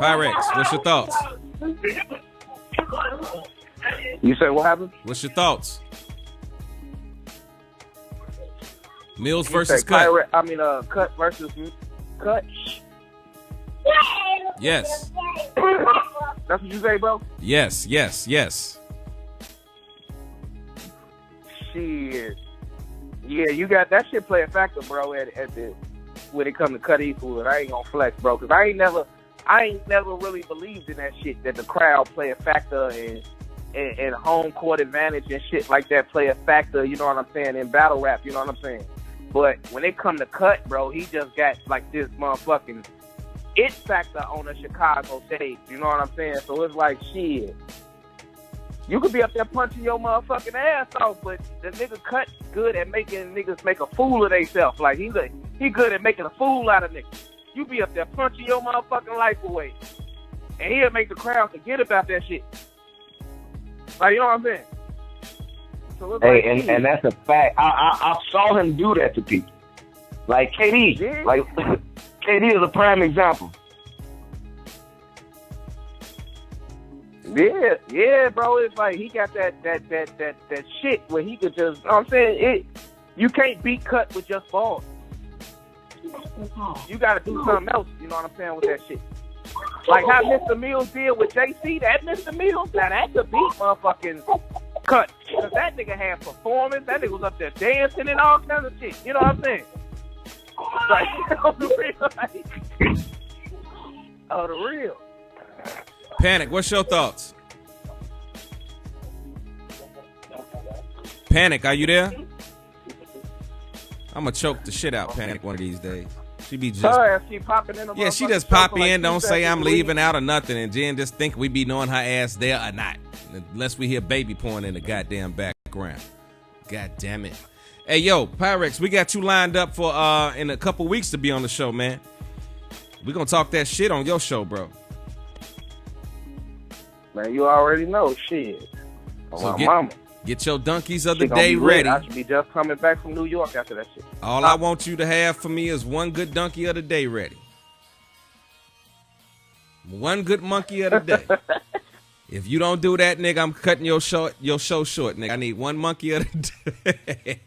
Pyrex, what's your thoughts? You say what happened? What's your thoughts? Mills You versus say Cut. Cut versus Cut. Yes. That's what you say, bro? Yes. Shit. Yeah, you got that shit play a factor, bro, at the when it come to Cut Eastwood. I ain't gonna flex, bro, because I ain't never really believed in that shit, that the crowd play a factor and home court advantage and shit like that play a factor, you know what I'm saying, in battle rap, you know what I'm saying? But when it come to Cut, bro, he just got like this motherfucking it factor on the Chicago stage, you know what I'm saying? So it's like, shit. You could be up there punching your motherfucking ass off, but the nigga Cut good at making niggas make a fool of themselves. Like, he good at making a fool out of niggas. You be up there punching your motherfucking life away. And he'll make the crowd forget about that shit. Like, you know what I'm saying? So it's Hey, like, and that's a fact. I saw him do that to people. Like KD. Yeah. Like KD is a prime example. Yeah, bro. It's like he got that shit where he could just, you know what I'm saying? You can't beat Cut with just balls. You gotta do something else, you know what I'm saying, with that shit. Like how Mr. Mills did with JC, that Mr. Mills, now that could beat motherfucking Cut. Because that nigga had performance, that nigga was up there dancing and all kinds of shit, you know what I'm saying? Like, on the real, like, on the real. Panic, what's your thoughts? Panic, are you there? I'm gonna choke the shit out Panic one of these days. She be just Her ass keep popping in the yeah, she motherfucking just show pop for like in, 2 don't say seconds I'm a week. leaving out or nothing, and Jen just think we be knowing her ass there or not, unless we hear baby porn in the goddamn background. God damn it. Hey yo, Pyrex, we got you lined up for in a couple weeks to be on the show, man. We gonna talk that shit on your show, bro. Man, you already know, shit. So My mama. get your donkeys of the She gonna day be lit. ready. I should be just coming back from New York after that shit. All I want you to have for me is one good donkey of the day ready. One good monkey of the day. If you don't do that, nigga, I'm cutting your show short, nigga. I need one monkey of the day.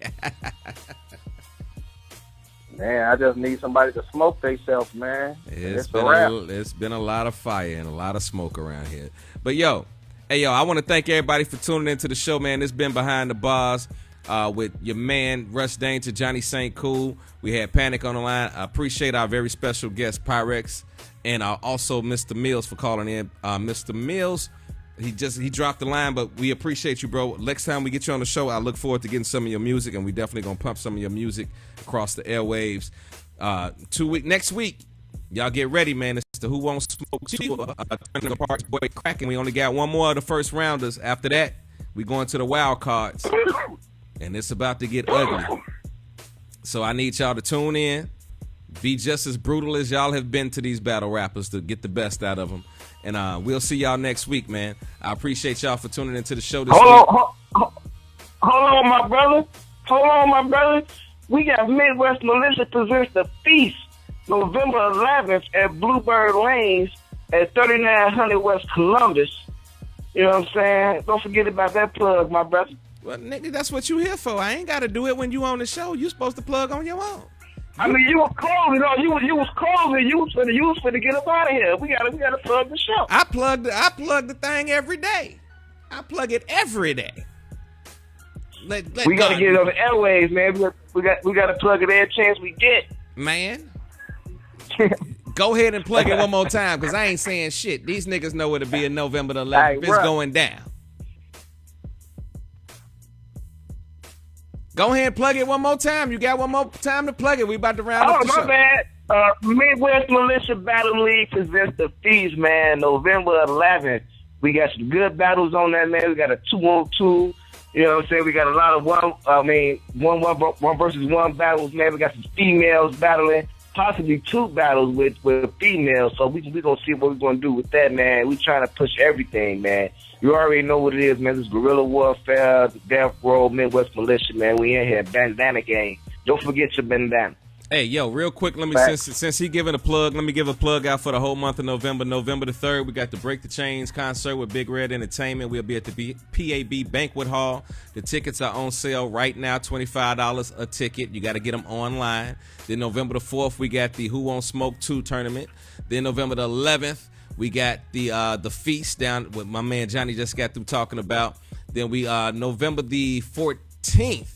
Man, I just need somebody to smoke themselves, man. It's a been a lot of fire and a lot of smoke around here. But yo, I want to thank everybody for tuning into the show, man. It's been Behind the Bars. with your man Rush Danger, Johnny St. Cool. We had Panic on the line. I appreciate our very special guest Pyrex, and also Mr. Mills for calling in. Mr. Mills, he dropped the line, but we appreciate you, bro. Next time we get you on the show, I look forward to getting some of your music, and we definitely gonna pump some of your music across the airwaves. Next week, y'all get ready, man. It's the Who Won't Smoke 2 Parks Boy cracking. We only got one more of the first rounders. After that, we going to the wild cards, and it's about to get ugly. So I need y'all to tune in, be just as brutal as y'all have been to these battle rappers to get the best out of them. And we'll see y'all next week, man. I appreciate y'all for tuning into the show this week. Hold on, my brother. We got Midwest Militia presents The Feast, November 11th at Bluebird Lanes at 3900 West Columbus. You know what I'm saying? Don't forget about that plug, my brother. Well, nigga, that's what you here for. I ain't got to do it when you on the show. You supposed to plug on your own. I mean, you was closing. You was closing. You was finna get up out of here. We gotta plug the show. I plug the thing every day. I plug it every day. We gotta get it on the airwaves, man. We gotta plug it every chance we get. Man, go ahead and plug it one more time, because I ain't saying shit. These niggas know where to be in November the 11th. It's going down. Go ahead and plug it one more time. You got one more time to plug it. We about to round up the show. Oh, my bad. Midwest Militia Battle League presents The Feast, man, November 11th. We got some good battles on that, man. We got a 2-on-2. You know what I'm saying? We got a lot of one versus one battles, man. We got some females battling, possibly two battles with females. So we gonna see what we're gonna do with that, man. We trying to push everything, man. You already know what it is, man. This is guerrilla warfare, the Death Row, Midwest Militia, man. We in here, bandana gang. Don't forget your bandana. Hey, yo, real quick, let me since he giving a plug, let me give a plug out for the whole month of November. November the 3rd, we got the Break the Chains concert with Big Red Entertainment. We'll be at the PAB Banquet Hall. The tickets are on sale right now, $25 a ticket. You got to get them online. Then November the 4th, we got the Who Won't Smoke 2 tournament. Then November the 11th, we got the Feast down with my man Johnny just got through talking about. Then we November the 14th.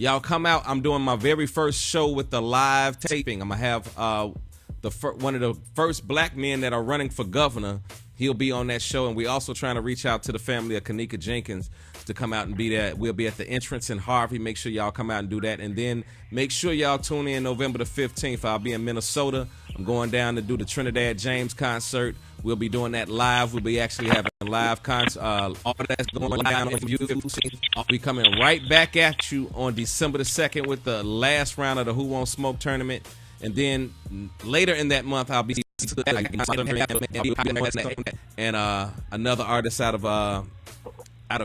Y'all come out. I'm doing my very first show with the live taping. I'm gonna have one of the first black men that are running for governor. He'll be on that show, and we also trying to reach out to the family of Kanika Jenkins to come out and be there. We'll be at the entrance in Harvey. Make sure y'all come out and do that, and then make sure y'all tune in November the 15th. I'll be in Minnesota. I'm going down to do the Trinidad James concert. We'll be doing that live. We'll be actually having a live concert. All that's going down on YouTube. I'll be coming right back at you on December the 2nd with the last round of the Who Won't Smoke tournament. And then later in that month, I'll be and another artist out of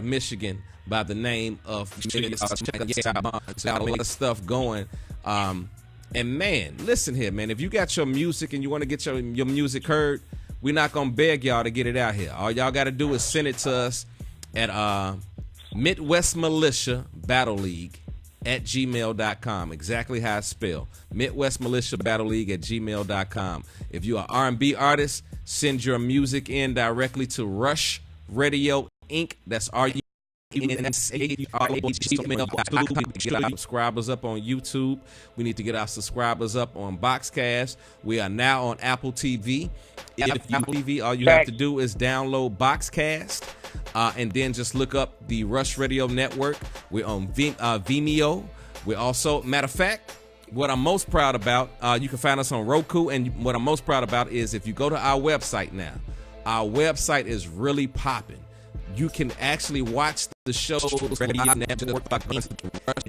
Michigan by the name of got a lot of stuff going. And man, listen here, man. If you got your music and you want to get your music heard, we're not going to beg y'all to get it out here. All y'all got to do is send it to us at Midwest Militia Battle League at gmail.com. Exactly how it's spelled. Midwest Militia Battle League at gmail.com. If you're an R&B artist, send your music in directly to Rush Radio Inc. That's subscribers up on YouTube. We need to get our subscribers up on Boxcast. We are now on Apple TV. If you TV, all you have to do is download Boxcast and then just look up the Rush Radio Network. We're on Vimeo. We're also, matter of fact, what I'm most proud about, you can find us on Roku, and what I'm most proud about is if you go to our website now, our website is really popping. You can actually watch the show at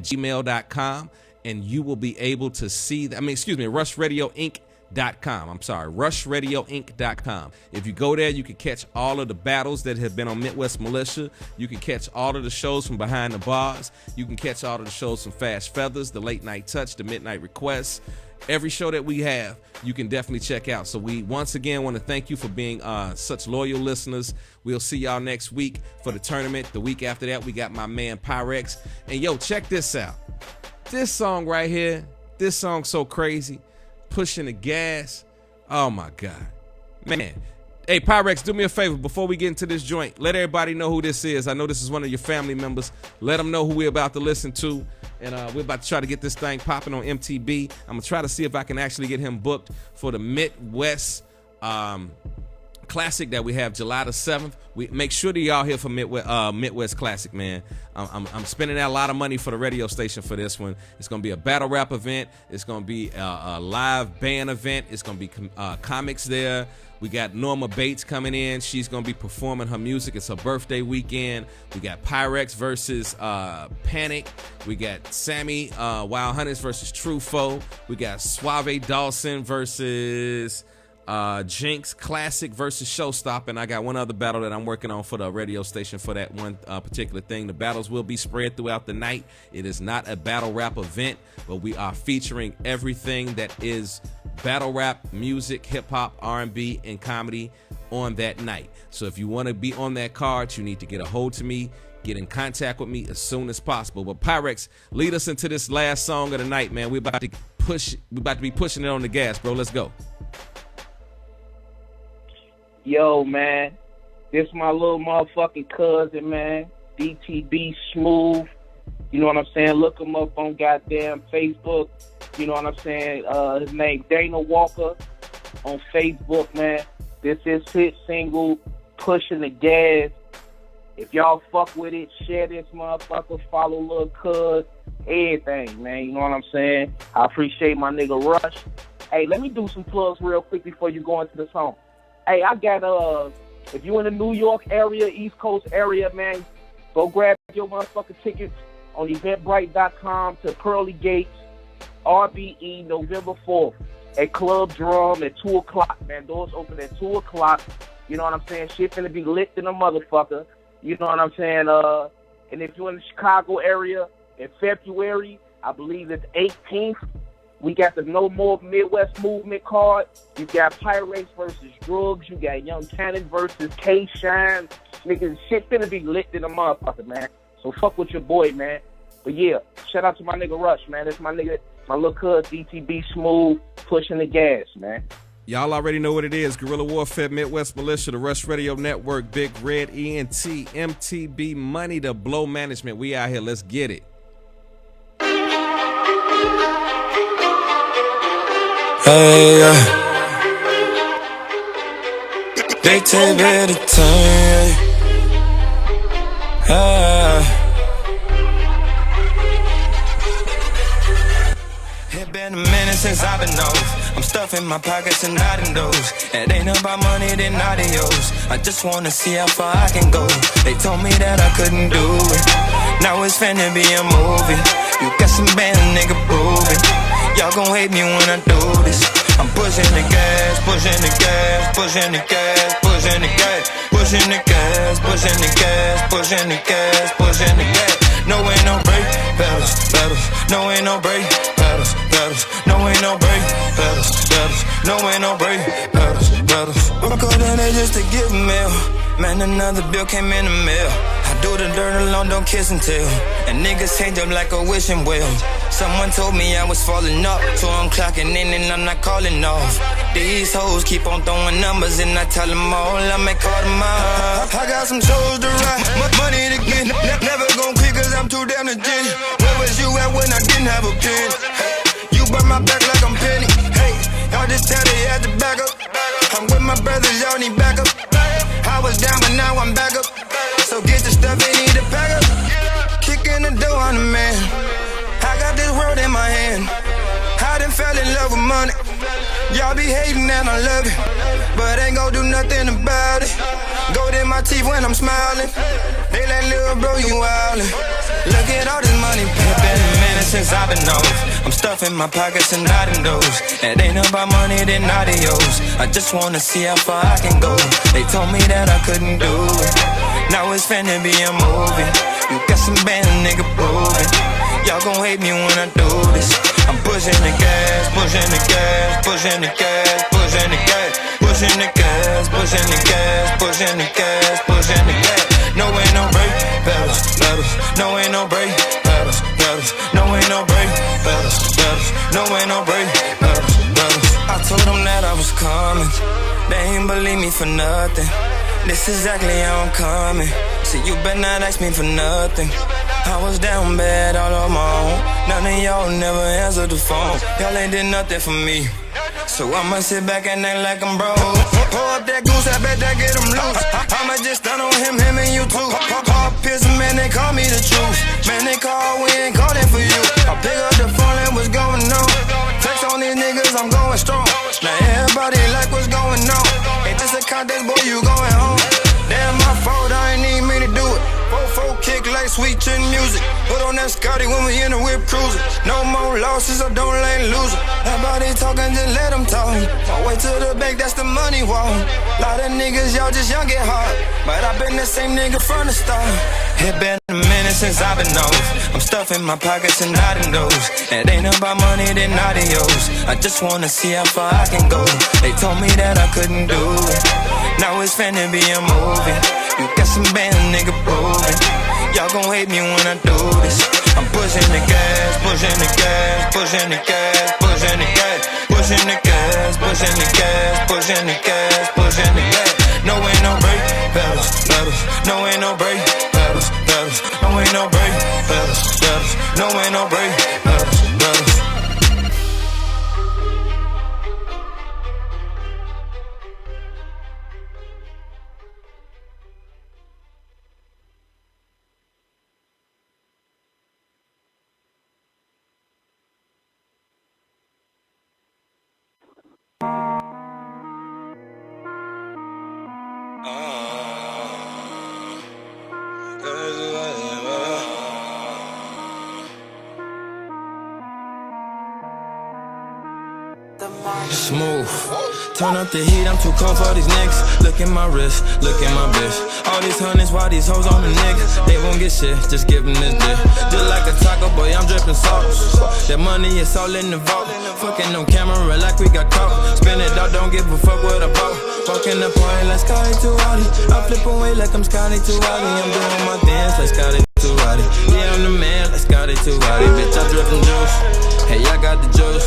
gmail.com, and you will be able to see RushRadioInc.com. I'm sorry, RushRadioInc.com. If you go there, you can catch all of the battles that have been on Midwest Militia. You can catch all of the shows from Behind the Bars. You can catch all of the shows from Fast Feathers, The Late Night Touch, The Midnight Request. Every show that we have, you can definitely check out. So we once again want to thank you for being such loyal listeners. We'll see y'all next week for the tournament. The week after that, we got my man Pyrex. And yo, check this out. This song right here, this song's so crazy. Pushing the Gas. Oh my God. Man, Hey, Pyrex, do me a favor before we get into this joint. Let everybody know who this is. I know this is one of your family members. Let them know who we're about to listen to. And we're about to try to get this thing popping on MTB. I'm going to try to see if I can actually get him booked for the Midwest Classic that we have July the 7th. We make sure that y'all here for Midwest Classic, man. I'm spending a lot of money for the radio station for this one. It's gonna be a battle rap event. It's gonna be a live band event. It's gonna be comics there. We got Norma Bates coming in. She's gonna be performing her music. It's her birthday weekend. We got Pyrex versus Panic. We got Sammy Wild Hunters versus True Foe. We got Suave Dawson versus Jinx Classic versus Showstopper, and I got one other battle that I'm working on for the radio station for that one particular thing. The battles will be spread throughout the night. It is not a battle rap event, but we are featuring everything that is battle rap, music, hip hop, R&B, and comedy on that night. So if you want to be on that card, you need to get a hold to me. Get in contact with me as soon as possible. But Pyrex, lead us into this last song of the night, man. We're about to be pushing it on the gas, bro. Let's go. Yo, man, this my little motherfucking cousin, man. DTB Smooth. You know what I'm saying? Look him up on goddamn Facebook. You know what I'm saying? His name Dana Walker on Facebook, man. This is his single, Pushing the Gas. If y'all fuck with it, share this motherfucker, follow Lil Cuz, everything, man. You know what I'm saying? I appreciate my nigga Rush. Hey, let me do some plugs real quick before you go into the song. Hey, I got, if you in the New York area, East Coast area, man, go grab your motherfucking tickets on Eventbrite.com to Pearly Gates, RBE, November 4th, at Club Drum at 2 o'clock, man. Doors open at 2 o'clock. You know what I'm saying? Shit finna be lit in a motherfucker. You know what I'm saying? And if you're in the Chicago area in February, I believe it's 18th, we got the No More Midwest Movement card. You got Pirates versus Drugs. You got Young Cannon versus K-Shine. Niggas, shit finna be lit in a motherfucker, man. So fuck with your boy, man. But yeah, shout out to my nigga Rush, man. That's my nigga, my little cuz, DTB Smooth, pushing the gas, man. Y'all already know what it is. Guerrilla Warfare, Midwest Militia, the Rush Radio Network, Big Red, ENT, MTB, Money to Blow Management. We out here. Let's get it. Hey, they take it a time. It been a minute since I've been off. I'm stuffing my pockets and nodding those. It ain't about money, then adios. I just wanna see how far I can go. They told me that I couldn't do it. Now it's finna be a movie. You got some band, nigga, prove it. Y'all gon' hate me when I do this. I'm pushing the gas, pushing the gas, pushing the gas, pushing the gas, pushing the gas, pushing the gas, pushing the gas, pushing the gas. No ain't no break, pedals, pedals. No ain't no break, pedals, pedals. No ain't no break, pedals, pedals. No ain't no break, pedals, pedals. I'm calling it just to give a meal. Man, another bill came in the mail. I do the dirt alone, don't kiss and tell. And niggas change up like a wishing well. Someone told me I was falling up, so I'm clocking in and I'm not calling off. These hoes keep on throwing numbers and I tell them all, I may call them out. I got some shows to ride, money to get. Never gon' quit cause I'm too damn legit. Where was you at when I didn't have a pen? You burn my back like I'm Penny. Hey, y'all just tell they had to back up. I'm with my brothers, y'all need backup. I was down but now I'm back up. So get the stuff they need to pack up. Kicking the door on the man. I got this world in my hand. I done fell in love with money. Y'all be hating and I love it, but ain't gon' do nothing about it. Gold in my teeth when I'm smiling. They like, little bro, you wildin'. Look at all this money. It's been a minute since I've been off. I'm stuffing my pockets and nodding those. It ain't about money, then adios. I just wanna see how far I can go. They told me that I couldn't do it. Now it's finna be a movie. You got some band, nigga, prove it. Y'all gon' hate me when I do this. I'm pushing the gas, pushing the gas, pushing the gas, pushing the gas, pushing the gas, pushing the gas, pushing the gas, pushing the gas. No ain't no break, pedals, pedals. No ain't no break, pedals, pedals. No ain't no break, pedals, pedals. No ain't no break, pedals, pedals. I told them that I was coming. They ain't believe me for nothing. This exactly how I'm coming. See, you better not ask me for nothing. I was down bad all on my own. None of y'all never answered the phone. Y'all ain't did nothing for me. So I'ma sit back and act like I'm broke. Pour up that goose, I bet that get him loose. I'ma just stun on him and you too. Pop piss, man, they call me the truth. Man, they call, we ain't calling for you. I pick up the phone and what's going on. Text on these niggas, I'm going strong. Now everybody like what's going on. Ain't this a contest, boy, you going home. Damn, my fault, I ain't need me to do it. 4-4 kick like sweet chin music. Put on that Scotty when we in the whip cruising. No more losses, I don't let loser. Everybody talking, just let them talk. My way to the bank, that's the money walk. Lot of niggas, y'all just young at heart. But I been the same nigga from the start. It been a minute since I've been off. I'm stuffing my pockets and nodding those. It ain't about money, then adios. I just wanna see how far I can go. They told me that I couldn't do it. Now it's finna be a movie. You got some band, nigga, proving. Y'all gon' hate me when I do this. I'm pushing the gas, pushing the gas, pushing the gas, pushing the gas, pushing the gas, pushing the gas, pushing the gas, pushing the gas. No ain't no break, pedals, pedals. No ain't no break, pedals, pedals. No ain't no break, pedals, pedals. No ain't no break, pedals, pedals. Smooth. Turn up the heat, I'm too cold for these niggas. Look at my wrist, look at my bitch. All these hundreds, why these hoes on the niggas? They won't get shit, just give them this dick. Just like a taco boy, I'm dripping sauce. That money is all in the vault. Fucking on camera like we got caught. Spin it out, don't give a fuck what I bought. Walking the party like Scotty Tuati. I flip away like I'm Scotty Tuati. I'm doing my dance like Scotty Tuati. Yeah, I'm the man like Scotty Tuati. Bitch, I drippin' juice. Hey, I got the juice.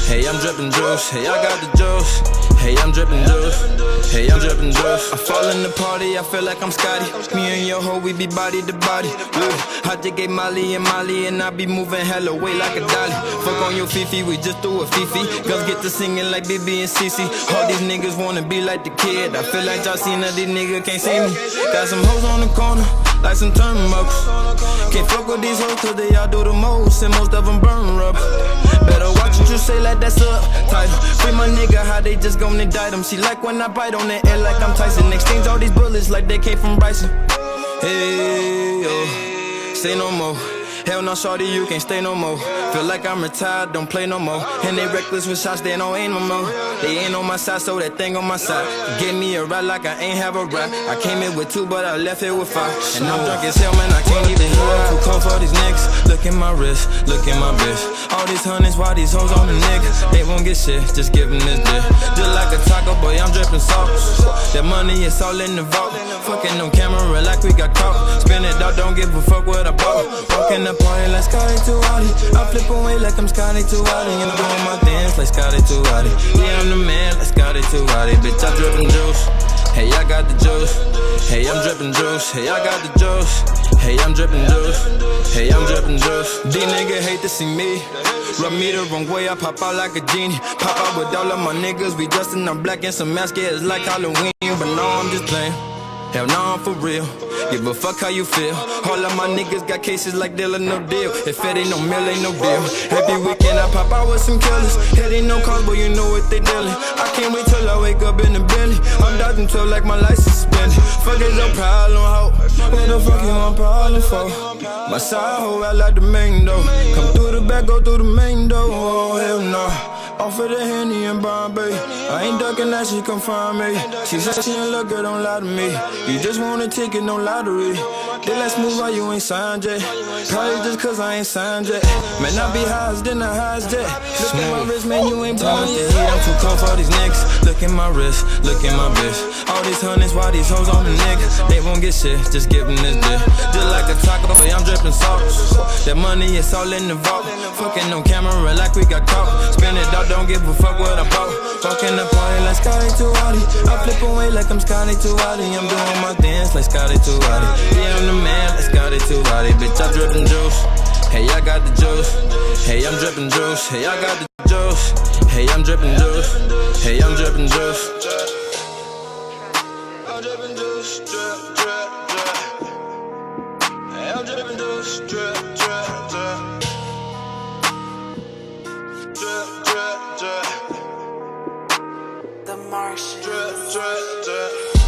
Hey, I'm drippin' juice. Hey, I got the juice. Hey, I'm drippin' juice. Hey, I'm drippin' juice. I fall in the party, I feel like I'm Scotty. Me and your hoe, we be body to body. Woo. I just gave Molly and I be moving hella weight like a dolly. Fuck on your Fifi, we just do a Fifi. Girls get to singing like BB and CC. All these niggas wanna be like the kid. I feel like y'all seen that these niggas can't see me. Got some hoes on the corner, like some turnbuckles. Can't fuck with these hoes cause they all do the most, and most of them burn rubber. Better watch what you say like that's up title. Free my nigga, how they just gon' indict him. She like when I bite on the air like I'm Tyson. Exchange all these bullets like they came from Bryson. Hey, yo, say no more. Hell no, shorty, you can't stay no more. Feel like I'm retired, don't play no more. And they reckless with shots, they don't aim no more. They ain't on my side, so that thing on my side. Give me a ride like I ain't have a rap. I came in with 2, but I left here with 5. And I'm drunk as hell, man, I can't even hear. Too cold for these niggas. Look at my wrist, look at my bitch. All these hundreds, why these hoes on the niggas? They won't get shit, just give them this dick. Just like a taco boy, I'm dripping sauce. That money is all in the vault. Fucking on camera like we got caught. Spin it out, don't give a fuck what I bought. Walking the party like Scotty Tuati. I flip away like I'm Scotty Tuati. I'm doing my dance like Scotty Tuati. Yeah, I'm the man like Scotty Tuati. Bitch, I drippin' juice. Hey, I got the juice. Hey, I'm drippin' juice. Hey, I got the juice. Hey, I'm drippin' juice. Hey, I'm drippin' juice. These niggas hate to see me. Rub me the wrong way, I pop out like a genie. Pop out with all of my niggas. We dressed in all black and some masks. Yeah, it's like Halloween. But no, I'm just playing. Hell no, I'm for real. Give a fuck how you feel. All of my niggas got cases like deal or no deal. If it ain't no meal, ain't no deal. Every weekend I pop out with some killers. Head ain't no cars, but you know what they dealing. I can't wait till I wake up in the Bentley. I'm dodging till like my license suspended. Fuck is your problem, ho? What the fuck you want problem for? My side hoe out like the main door. Come through the back, go through the main door. Oh hell no. Off of the Henny in Bombay. I ain't ducking that, she come find me. She said she ain't look good, don't lie to me. You just want a ticket, no lottery. Then let's move while you ain't signed yet. Probably just cause I ain't signed yet. Man, I be high as then I high as that. Look at my wrist, man, you ain't born yet. I'm too cold for these niggas. Look at my wrist, look at my bitch. All these hundreds, why these hoes on the niggas? They won't get shit, just give them this dick. Just like a taco, boy, I'm dripping sauce. That money is all in the vault. Fucking on camera like we got caught. Spin it out, don't give a fuck what I bought. party like Scotty Tuati. I flip away like I'm Scotty Tuati. I'm doing my dance like Scotty Tuati. Yeah, I'm the man like Scotty Tuati. Bitch, I'm drippin' juice. Hey, I got the juice. Hey, I'm drippin' juice. Hey, I got the juice. Hey, I'm drippin' juice. Hey, I'm drippin' juice. I'm drippin' juice. Drip, drip, drip. Hey, I'm drippin' juice. Drip, drip, drip. Drip, drip, drip. The Martian. Drip, drip, drip.